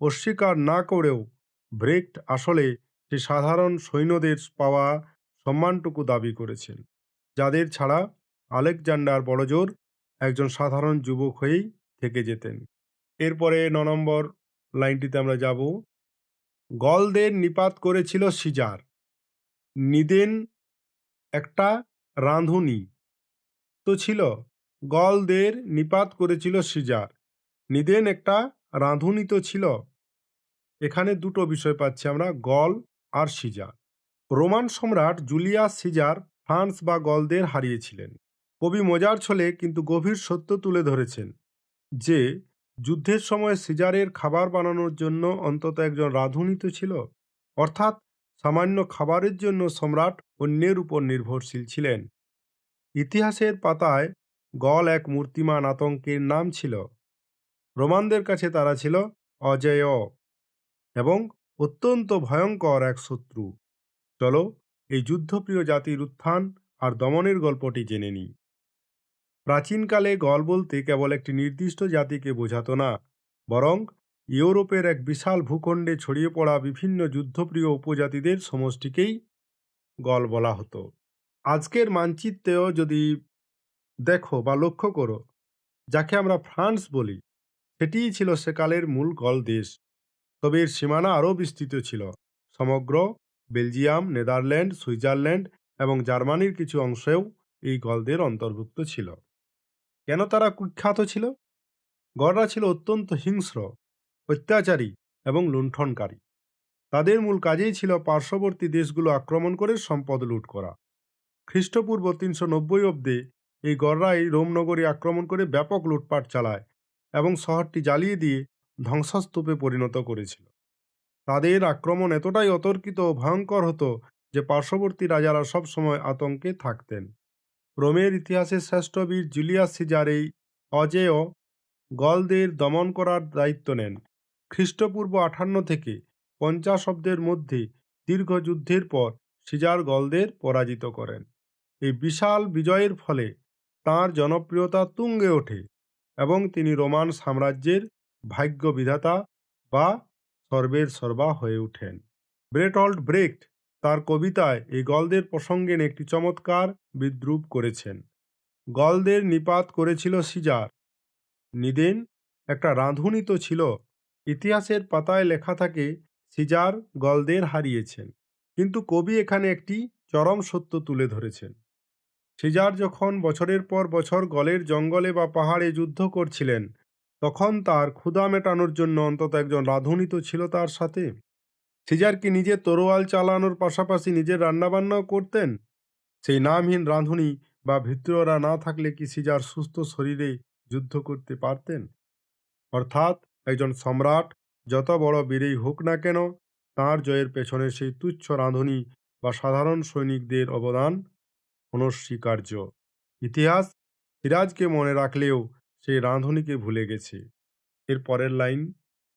অস্বীকার না করেও ব্রেক্ট আসলে সে সাধারণ সৈন্যদের পাওয়া সম্মানটুকু দাবি করেছেন, যাদের ছাড়া আলেকজান্ডার বড়জোর একজন সাধারণ যুবক হয়েই থেকে যেতেন। এরপরে 9 নম্বর লাইনটিতে আমরা যাব। গলদের নিপাত করেছিল সিজার, নিদেন একটা রাঁধুনি তো ছিল। গলদের নিপাত করেছিল সিজার, নিদেন একটা রাঁধুনি তো ছিল। এখানে দুটো বিষয় পাচ্ছি আমরা, গল আর সিজার। রোমান সম্রাট জুলিয়াস সিজার ফ্রান্স বা গলদের হারিয়েছিলেন। কবি মজার ছলে কিন্তু গভীর সত্য তুলে ধরেছেন যে যুদ্ধের সময় সিজারের খাবার বানানোর জন্য অন্তত একজন রাঁধুনি তো ছিল। অর্থাৎ সামান্য খাবারের জন্য সম্রাট অন্যের উপর নির্ভরশীল ছিলেন। ইতিহাসের পাতায় গল এক মূর্তিমান আতঙ্কের নাম ছিল। রোমানদের কাছে তারা ছিল অজেয় এবং অত্যন্ত ভয়ঙ্কর এক শত্রু। চলো এই যুদ্ধপ্রিয় জাতির উত্থান আর দমনের গল্পটি জেনে নিই। প্রাচীনকালে গল বলতে কেবল একটি নির্দিষ্ট জাতিকে বোঝাতো না, বরং ইউরোপের এক বিশাল ভূখণ্ডে ছড়িয়ে পড়া বিভিন্ন যুদ্ধপ্রিয় উপজাতিদের সমষ্টিকেই গল বলা হতো। আজকের মানচিত্রেও যদি দেখো বা লক্ষ্য করো, যাকে আমরা ফ্রান্স বলি, সেটিই ছিল সেকালের মূল গল দেশ। তবে এর সীমানা আরও বিস্তৃত ছিল। সমগ্র বেলজিয়াম, নেদারল্যান্ড, সুইজারল্যান্ড এবং জার্মানির কিছু অংশেও এই গলদের অন্তর্ভুক্ত ছিল। কেন তারা কুখ্যাত ছিল? গলরা ছিল অত্যন্ত হিংস্র, অত্যাচারী এবং লুণ্ঠনকারী। তাদের মূল কাজেই ছিল পার্শ্ববর্তী দেশগুলো আক্রমণ করে সম্পদ লুট করা। খ্রিস্টপূর্ব 390 অব্দে এই গলরাই রোমনগরী আক্রমণ করে ব্যাপক লুটপাট চালায় এবং শহরটি জ্বালিয়ে দিয়ে ধ্বংসস্তূপে পরিণত করেছিল। তাদের আক্রমণ এতটাই অতর্কিত ও ভয়ঙ্কর হতো যে পার্শ্ববর্তী রাজারা সবসময় আতঙ্কে থাকতেন। রোমের ইতিহাসের শ্রেষ্ঠ বীর জুলিয়াস সিজার এই অজেয় গলদের দমন করার দায়িত্ব নেন। খ্রিস্টপূর্ব 58 থেকে 50 অব্দের মধ্যে দীর্ঘ যুদ্ধের পর সিজার গলদের পরাজিত করেন। এই বিশাল বিজয়ের ফলে তাঁর জনপ্রিয়তা তুঙ্গে ওঠে এবং তিনি রোমান সাম্রাজ্যের ভাগ্য বিধাতা বা সর্বের সর্বা হয়ে ওঠেন। বেরটল্ড ব্রেক্ট তার কবিতায় এই গলদের প্রসঙ্গে একটি চমৎকার বিদ্রূপ করেছেন। গলদের নিপাত করেছিল সিজার, নিদেন একটা রাঁধুনি তো ছিল। ইতিহাসের পাতায় লেখা থাকে সিজার গলদের হারিয়েছেন, কিন্তু কবি এখানে একটি চরম সত্য তুলে ধরেছেন। সিজার যখন বছরের পর বছর গলের জঙ্গলে বা পাহাড়ে যুদ্ধ করছিলেন, তখন তার ক্ষুধা মেটানোর জন্য অন্তত একজন রাঁধুনি তো ছিল তার সাথে। সিজার কি নিজে তরোয়াল চালানোর পাশাপাশি নিজের রান্নাবান্নাও করতেন? সেই নামহীন রাঁধুনি বা ভৃত্যরা না থাকলে কি সিজার সুস্থ শরীরে যুদ্ধ করতে পারতেন? অর্থাৎ একজন সম্রাট যত বড় বীরেই হোক না কেন, তাঁর জয়ের পেছনে সেই তুচ্ছ রাঁধুনি বা সাধারণ সৈনিকদের অবদান অনস্বীকার্য। ইতিহাস সিরাজকে মনে রাখলেও সেই রাঁধুনিকে ভুলে গেছে। এর পরের লাইন,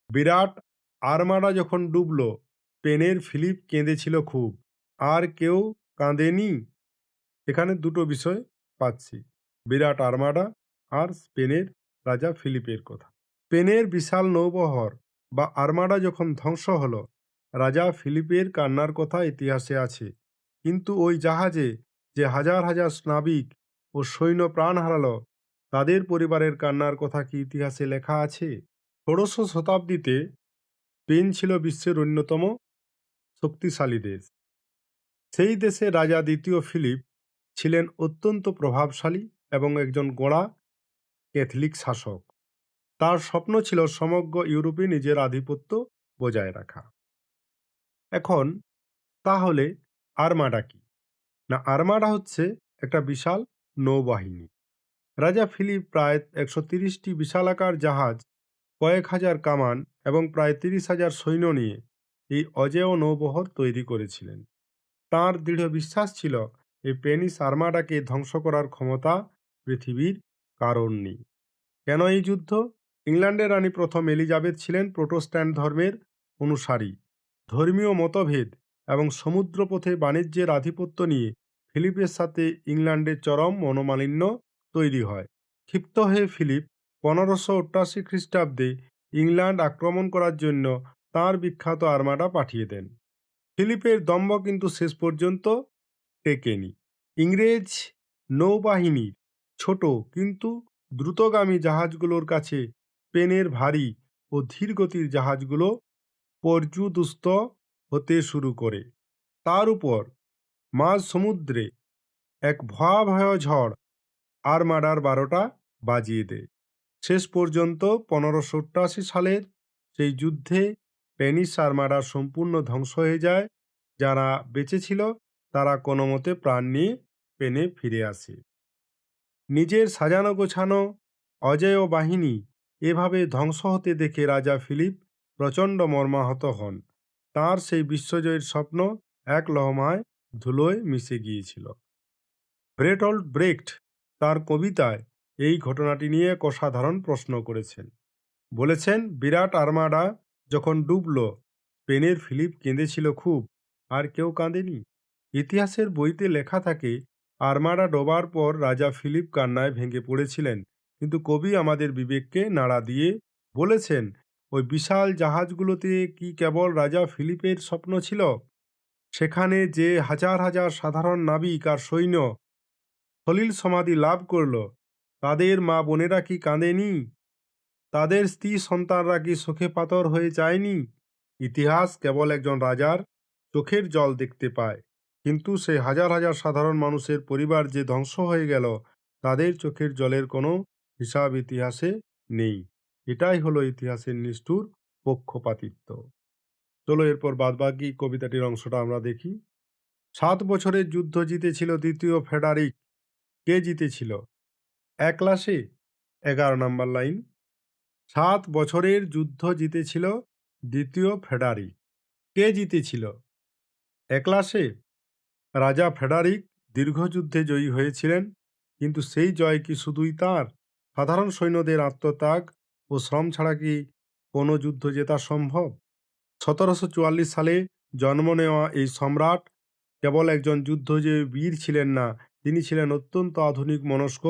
বিরাট আর্মাডা যখন ডুবল, স্পেনের ফিলিপ কেঁদেছিল খুব, আর কেউ কাঁদেনি। এখানে দুটো বিষয় পাচ্ছি, বিরাট আর্মাডা আর স্পেনের রাজা ফিলিপের কথা। স্পেনের বিশাল নৌবহর বা আর্মাডা যখন ধ্বংস হলো, রাজা ফিলিপের কান্নার কথা ইতিহাসে আছে। কিন্তু ওই জাহাজে যে হাজার হাজার নাবিক ও সৈন্য প্রাণ হারালো, তাদের পরিবারের কান্নার কথা কি ইতিহাসে লেখা আছে? ষোড়শ শতাব্দীতে স্পেন ছিল বিশ্বের অন্যতম শক্তিশালী দেশ। সেই দেশে রাজা দ্বিতীয় ফিলিপ ছিলেন অত্যন্ত প্রভাবশালী এবং একজন গোঁড়া ক্যাথলিক শাসক। তার স্বপ্ন ছিল সমগ্র ইউরোপে নিজের আধিপত্য বজায় রাখা। এখন তাহলে আর্মাডা কি? না, আর্মাডা হচ্ছে একটা বিশাল নৌবাহিনী। রাজা ফিলিপ প্রায় 130টি বিশালাকার জাহাজ, কয়েক হাজার কামান এবং প্রায় 30,000 সৈন্য নিয়ে এই অজেয় নৌবহর তৈরি করেছিলেন। তাঁর দৃঢ় বিশ্বাস ছিল এই স্প্যানিশ আর্মাডাকে ধ্বংস করার ক্ষমতা পৃথিবীর কারোর নেই। কেন এই যুদ্ধ? ইংল্যান্ডের রানী প্রথম এলিজাবেথ ছিলেন প্রোটেস্ট্যান্ট ধর্মের অনুসারী। ধর্মীয় মতভেদ এবং সমুদ্রপথে বাণিজ্যের আধিপত্য নিয়ে ফিলিপের সাথে ইংল্যান্ডের চরম মনোমালিন্য তৈরি হয়। ক্ষিপ্ত হয়ে ফিলিপ 1588 খ্রিস্টাব্দে ইংল্যান্ড আক্রমণ করার জন্য তাঁর বিখ্যাত আর্মাডা পাঠিয়ে দেন। ফিলিপের দম্ভ কিন্তু শেষ পর্যন্ত টেকেনি। ইংরেজ নৌবাহিনীর ছোট কিন্তু দ্রুতগামী জাহাজগুলোর কাছে স্পেনের ভারী ও ধীরগতির জাহাজগুলো পর্যুদুস্ত হতে শুরু করে। তার উপর মাঝ সমুদ্রে এক ভয়াবহ ঝড় আর্মাডার 12টা বাজিয়ে দেয়। শেষ পর্যন্ত 1588 সালের সেই যুদ্ধে স্প্যানিশ আর্মাডা সম্পূর্ণ ধ্বংস হয়ে যায়। যারা বেঁচে ছিল তারা কোনো মতে প্রাণ নিয়ে স্পেনে ফিরে আসে। নিজের সাজানো গোছানো অজেয় বাহিনী এভাবে ধ্বংস হতে দেখে রাজা ফিলিপ প্রচণ্ড মর্মাহত হন। তাঁর সেই বিশ্বজয়ের স্বপ্ন এক লহমায় ধুলোয় মিশে গিয়েছিল। ব্রেটল্ড ব্রেক্ট তার কবিতায় এই ঘটনাটি নিয়ে এক অসাধারণ প্রশ্ন করেছেন। বলেছেন, বিরাট আর্মাডা যখন ডুবল, স্পেনের ফিলিপ কেঁদেছিল খুব, আর কেউ কাঁদেনি। ইতিহাসের বইতে লেখা থাকে আর্মাডা ডোবার পর রাজা ফিলিপ কান্নায় ভেঙে পড়েছিলেন, কিন্তু কবি আমাদের বিবেককে নাড়া দিয়ে বলেছেন, ওই বিশাল জাহাজগুলোতে কি কেবল রাজা ফিলিপের স্বপ্ন ছিল? সেখানে যে হাজার হাজার সাধারণ নাবিক আর সৈন্য সলিল সমাধি লাভ করল, তাদের মা বোনেরা কি কাঁদেনি? তাদের স্ত্রী সন্তানরা কি চোখে পাথর হয়ে যায়নি? ইতিহাস কেবল একজন রাজার চোখের জল দেখতে পায়, কিন্তু সেই হাজার হাজার সাধারণ মানুষের পরিবার যে ধ্বংস হয়ে গেল, তাদের চোখের জলের কোনো হিসাব ইতিহাসে নেই। এটাই হলো ইতিহাসের নিষ্ঠুর পক্ষপাতিত্ব। চলো এরপর বাদবাকি কবিতাটির অংশটা আমরা দেখি। 7 বছরের যুদ্ধ জিতেছিল দ্বিতীয় ফেডারিক। কে জিতেছিল? একলাসে। 11 নম্বর লাইন, 7 বছরের যুদ্ধ জিতেছিল দ্বিতীয় ফেডারিক। কে জিতেছিল? একলাসে। রাজা ফেডারিক দীর্ঘ যুদ্ধে জয়ী হয়েছিলেন, কিন্তু সেই জয় কি শুধুই তাঁর? সাধারণ সৈন্যদের আত্মত্যাগ ও শ্রম ছাড়া কি কোনো যুদ্ধ জেতা সম্ভব? 1744 সালে জন্ম নেওয়া এই সম্রাট কেবল একজন যুদ্ধজয়ী বীর ছিলেন না, তিনি ছিলেন অত্যন্ত আধুনিক মনস্ক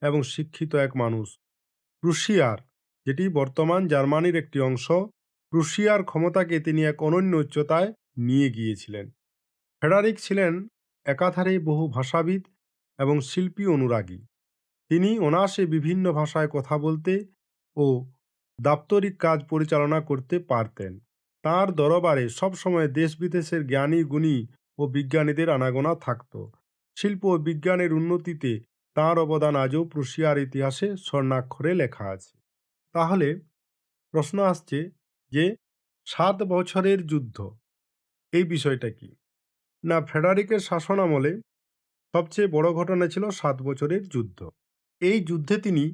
এবং শিক্ষিত এক মানুষ। প্রুশিয়ার, যেটি বর্তমান জার্মানির একটি অংশ, প্রুশিয়ার ক্ষমতাকে তিনি এক অনন্য উচ্চতায় নিয়ে গিয়েছিলেন। ফেডারিক ছিলেন একাধারে বহু ভাষাবিদ এবং শিল্পী অনুরাগী। তিনি অনায়াসে বিভিন্ন ভাষায় কথা বলতে ও দাপ্তরিক কাজ পরিচালনা করতে পারতেন। তাঁর দরবারে সবসময় দেশ বিদেশের জ্ঞানী গুণী ও বিজ্ঞানীদের আনাগোনা থাকত। শিল্প ও বিজ্ঞানের উন্নতিতে তাঁর অবদান আজও প্রুশিয়ার ইতিহাসে স্বর্ণাক্ষরে লেখা আছে। তাহলে প্রশ্ন আসছে যে 7 বছরের যুদ্ধ, এই বিষয়টা কি? না, ফেডারিকের শাসনামলে সবচেয়ে বড় ঘটনা ছিল 7 বছরের যুদ্ধ। এই যুদ্ধে তিনি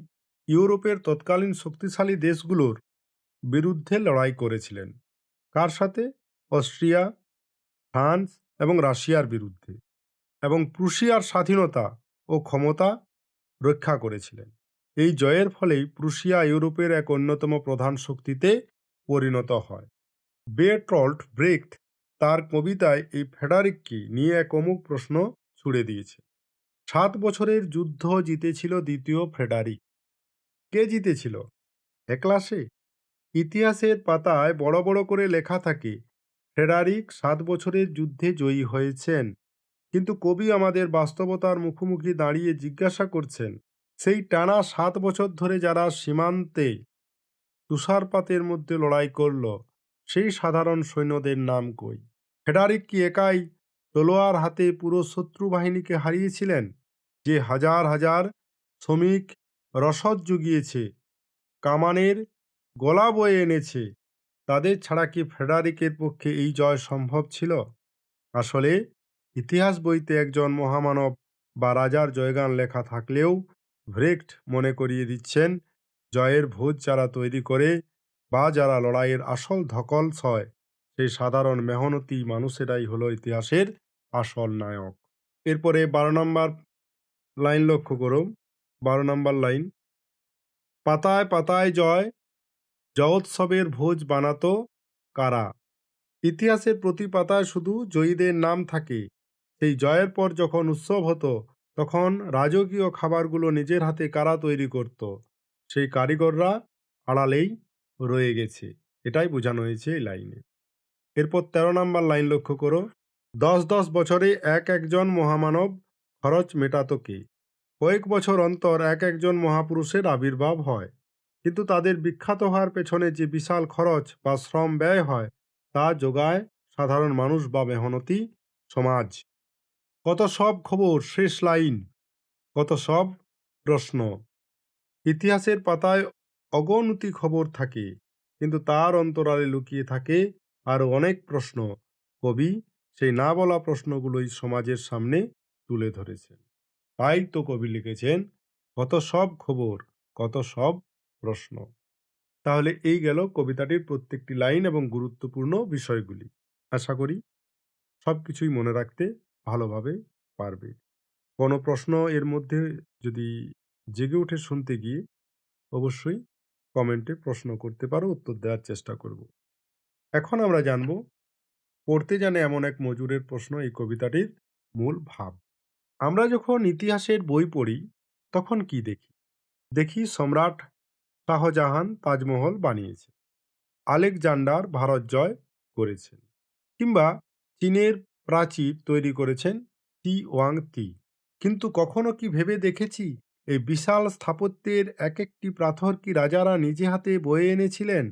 ইউরোপের তৎকালীন শক্তিশালী দেশগুলোর বিরুদ্ধে লড়াই করেছিলেন। কার সাথে? অস্ট্রিয়া, ফ্রান্স এবং রাশিয়ার বিরুদ্ধে, এবং প্রুশিয়ার স্বাধীনতা ও ক্ষমতা রক্ষা করেছিলেন। এই জয়ের ফলেই প্রুশিয়া ইউরোপের এক অন্যতম প্রধান শক্তিতে পরিণত হয়। বেরটল্ট ব্রেখট তার কবিতায় এই ফেডারিককে নিয়ে এক অমুক প্রশ্ন ছুড়ে দিয়েছে। 7 বছরের যুদ্ধ জিতেছিল দ্বিতীয় ফ্রেডারিক। কে জিতেছিল? একলা সে? ইতিহাসের পাতায় বড় বড় করে লেখা থাকে ফ্রেডারিক 7 বছরের যুদ্ধে জয়ী হয়েছেন, কিন্তু কবি আমাদের বাস্তবতার মুখোমুখি দাঁড়িয়ে জিজ্ঞাসা করছেন, সেই টানা 7 বছর ধরে যারা সীমান্তে তুষারপাতের মধ্যে লড়াই করল, সেই সাধারণ সৈন্যদের নাম কই? ফেডারিক কি একাই তলোয়ার হাতে পুরো শত্রু বাহিনীকে হারিয়েছিলেন, যে হাজার হাজার শ্রমিক রসদ জুগিয়েছে, কামানের গলা বয়ে এনেছে, তাদের ছাড়া কি ফেডারিকের পক্ষে এই জয় সম্ভব ছিল? আসলে ইতিহাস বইতে একজন মহামানব বা রাজার জয়গান লেখা থাকলেও ভ্রেক্ট মনে করিয়ে দিচ্ছেন, জয়ের ভোজ যারা তৈরি করে বা যারা লড়াইয়ের আসল ধকল সয়, সেই সাধারণ মেহনতি মানুষেরাই হলো ইতিহাসের আসল নায়ক। এরপরে 12 নম্বর লাইন লক্ষ্য করুন। 12 নম্বর লাইন, পাতায় পাতায় জয়, জয়োৎসবের ভোজ বানাতো কারা? ইতিহাসের প্রতি পাতায় শুধু জয়ীদের নাম থাকে। সেই জয়ের পর যখন উৎসব হতো, তখন রাজকীয় খাবারগুলো নিজের হাতে কারা তৈরি করত, সেই কারিগররা আড়ালেই রয়ে গেছে। এটাই বোঝানো হয়েছে এই লাইনে। এরপর 13 নম্বর লাইন লক্ষ্য করো, 10 10 বছরে এক একজন মহামানব খরচ মেটাতো কে? কয়েক বছর অন্তর এক একজন মহাপুরুষের আবির্ভাব হয়, কিন্তু তাদের বিখ্যাত হওয়ার পেছনে যে বিশাল খরচ বা শ্রম ব্যয় হয়, তা যোগায় সাধারণ মানুষ বা মেহনতি সমাজ। কত সব খবর, শেষ লাইন, কত সব প্রশ্ন। ইতিহাসের পাতায় অগণিত খবর থাকে, কিন্তু তার অন্তরালে লুকিয়ে থাকে আরো অনেক প্রশ্ন। কবি সেই না বলা প্রশ্নগুলোই সমাজের সামনে তুলে ধরেছেন। তাই তো কবি লিখেছেন, কত সব খবর, কত সব প্রশ্ন। তাহলে এই গেল কবিতাটির প্রত্যেকটি লাইন এবং গুরুত্বপূর্ণ বিষয়গুলি। আশা করি সবকিছুই মনে রাখতে ভালোভাবে পারবে। কোনো প্রশ্ন এর মধ্যে যদি জেগে ওঠে শুনতে গিয়ে, অবশ্যই কমেন্টে প্রশ্ন করতে পারো, উত্তর দেওয়ার চেষ্টা করব। এখন আমরা জানব, পড়তে জানে এমন এক মজুরের প্রশ্ন, এই কবিতাটির মূল ভাব। আমরা যখন ইতিহাসের বই পড়ি, তখন কি দেখি? দেখি সম্রাট শাহজাহান তাজমহল বানিয়েছে, আলেকজান্ডার ভারত জয় করেছেন, কিংবা চীনের প্রাচীর তৈরি করেছেন তি ওয়াং তি। কিন্তু কখনো কি ভেবে দেখেছি, এই বিশাল স্থাপত্যের এক একটি পাথর কি রাজারা নিজে হাতে বয়ে এনেছিলেন?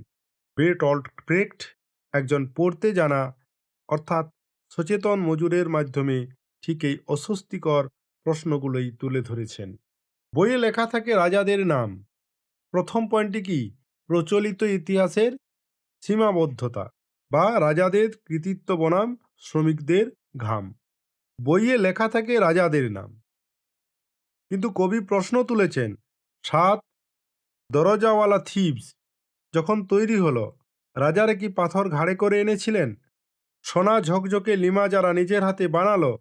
বেরটল্ট ব্রেখট একজন পড়তে জানা অর্থাৎ সচেতন মজুরের মাধ্যমে ঠিক এই অস্বস্তিকর প্রশ্নগুলোই তুলে ধরেছেন। বইয়ে লেখা থাকে রাজাদের নাম। প্রথম পয়েন্টটি কি? প্রচলিত ইতিহাসের সীমাবদ্ধতা বা রাজাদের কৃতিত্ব বনাম শ্রমিকদের ঘাম। বইয়ে লেখা থাকে রাজাদের নাম, কিন্তু কবি প্রশ্ন তুলেছেন, 7 দরজাওয়ালা থিবস যখন তৈরি হলো, রাজারা কি পাথর ঘাড়ে করে এনেছিলেন? সোনা ঝকঝকে লিমা যারা নিজের হাতে বানালো,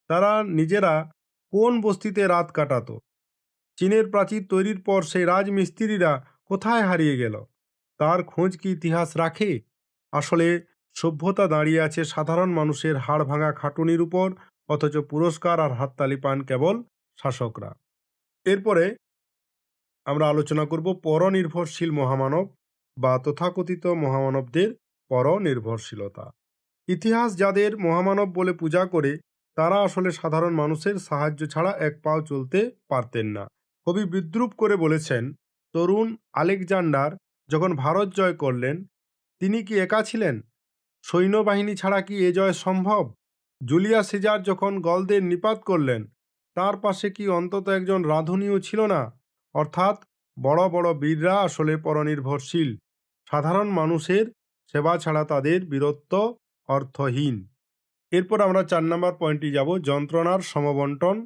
তারা নিজেরা কোন বস্তিতে রাত কাটাতো? চীনের প্রাচীর তৈরির পর সেই রাজমিস্ত্রিরা কোথায় হারিয়ে গেল? তার খোঁজ কি ইতিহাস রাখে? আসলে সভ্যতা দাঁড়িয়ে আছে সাধারণ মানুষের হাড় ভাঙা খাটুনির উপর, অথচ পুরস্কার আর হাততালি পান কেবল শাসকরা। এরপরে আমরা আলোচনা করব পরনির্ভরশীল মহামানব বা তথাকথিত মহামানবদের পরনির্ভরশীলতা। ইতিহাস যাদের মহামানব বলে পূজা করে, তারা আসলে সাধারণ মানুষের সাহায্য ছাড়া এক পাও চলতে পারতেন না। কবি বিদ্রূপ করে বলেছেন, তরুণ আলেকজান্ডার যখন ভারত জয় করলেন, তিনি কি একা ছিলেন? সৈন্যবাহিনী ছাড়া কি এ জয় সম্ভব? জুলিয়াস সিজার যখন গলদের নিপাত করলেন, তার পাশে কি অন্তত একজন রাঁধুনিও ছিল না? অর্থাৎ বড় বড় বীররা আসলে পরনির্ভরশীল। সাধারণ মানুষের সেবা ছাড়া তাদের বীরত্ব অর্থহীন। এরপর আমরা 4 নম্বর পয়েন্টে যাব, যন্ত্রণার সমবন্টন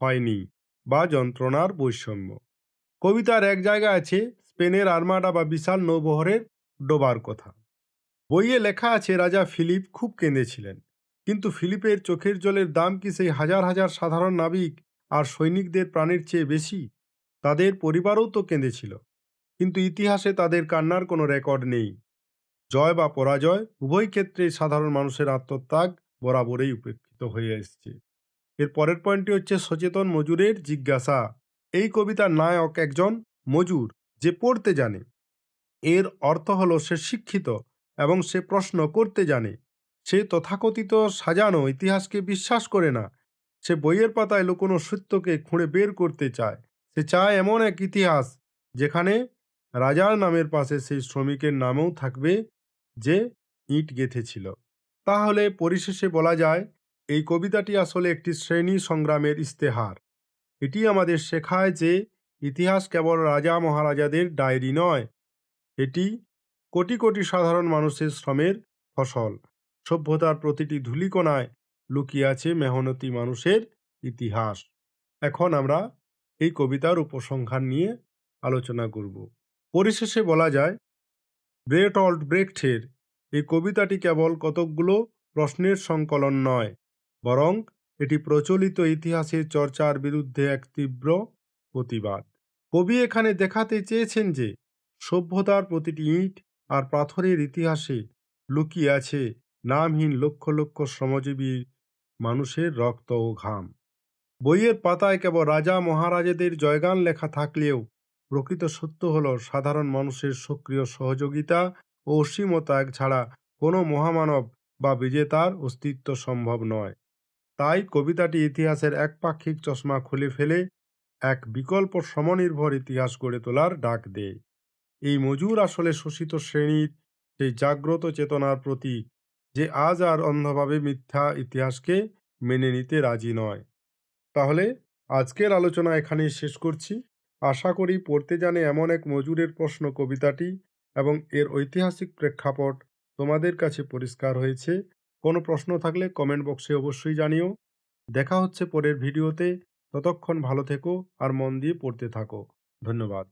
হয়নি বা যন্ত্রণার বৈষম্য। কবিতার এক জায়গা আছে স্পেনের আর্মাডা বা বিশাল নৌবহরের ডোবার কথা। বইয়ে লেখা আছে রাজা ফিলিপ খুব কেঁদেছিলেন, কিন্তু ফিলিপের চোখের জলের দাম কি সেই হাজার হাজার সাধারণ নাবিক আর সৈনিকদের প্রাণের চেয়ে বেশি? তাদের পরিবারও তো কেঁদেছিল, কিন্তু ইতিহাসে তাদের কান্নার কোনো রেকর্ড নেই। জয় বা পরাজয় উভয় ক্ষেত্রেই সাধারণ মানুষের আত্মত্যাগ বরাবরই উপেক্ষিত হয়ে এসছে। এর পরের পয়েন্টটি হচ্ছে সচেতন মজুরের জিজ্ঞাসা। এই কবিতার নায়ক একজন মজুর, যে পড়তে জানে। এর অর্থ হলো সে শিক্ষিত এবং সে প্রশ্ন করতে জানে। সে তথাকথিত সাজানো ইতিহাসকে বিশ্বাস করে না। সে বইয়ের পাতায় লুকোনো সত্যকে খুঁড়ে বের করতে চায়। সে চায় এমন এক ইতিহাস যেখানে রাজার নামের পাশে সেই শ্রমিকের নামও থাকবে যে ইট গেঁথেছিল। তাহলে পরিশেষে বলা যায়, এই কবিতাটি আসলে একটি শ্রেণী সংগ্রামের ইস্তেহার। এটি আমাদের শেখায় যে ইতিহাস কেবল রাজা মহারাজাদের ডায়েরি নয়, এটি কোটি কোটি সাধারণ মানুষের শ্রমের ফসল। সভ্যতার প্রতিটি ধূলিকণায় লুকিয়ে আছে মেহনতি মানুষের ইতিহাস। এখন আমরা এই কবিতার উপসংহার নিয়ে আলোচনা করব। পরিশেষে বলা যায়, ব্রেটল্ট ব্রেখটের এই কবিতাটি কেবল কতকগুলো প্রশ্নের সংকলন নয়, বরং এটি প্রচলিত ইতিহাসের চর্চার বিরুদ্ধে এক তীব্র প্রতিবাদ। কবি এখানে দেখাতে চেয়েছেন যে সভ্যতার প্রতিটি ইট আর পাথরের ইতিহাসে লুকিয়ে আছে নামহীন লক্ষ লক্ষ শ্রমজীবী মানুষের রক্ত ও ঘাম। বইয়ের পাতায় কেবল রাজা মহারাজাদের জয়গান লেখা থাকলেও প্রকৃত সত্য হল সাধারণ মানুষের সক্রিয় সহযোগিতা ও অসীম ত্যাগ ছাড়া কোনো মহামানব বা বিজেতার অস্তিত্ব সম্ভব নয়। তাই কবিতাটি ইতিহাসের একপাক্ষিক চশমা খুলে ফেলে এক বিকল্প সমনির্ভর ইতিহাস গড়ে তোলার ডাক দেয়। এই মজুর আসলে শোষিত শ্রেণীর সেই জাগ্রত চেতনার প্রতীক, যে আজ আর অন্ধভাবে মিথ্যা ইতিহাসকে মেনে নিতে রাজি নয়। তাহলে আজকের আলোচনা এখানেই শেষ করছি। আশা করি পড়তে জানে এমন এক মজুরের প্রশ্ন কবিতাটি এবং এর ঐতিহাসিক প্রেক্ষাপট তোমাদের কাছে পরিষ্কার হয়েছে। কোনো প্রশ্ন থাকলে কমেন্ট বক্সে অবশ্যই জানিও। দেখা হচ্ছে পরের ভিডিওতে। ততক্ষণ ভালো থেকো আর মন দিয়ে পড়তে থাকো। ধন্যবাদ।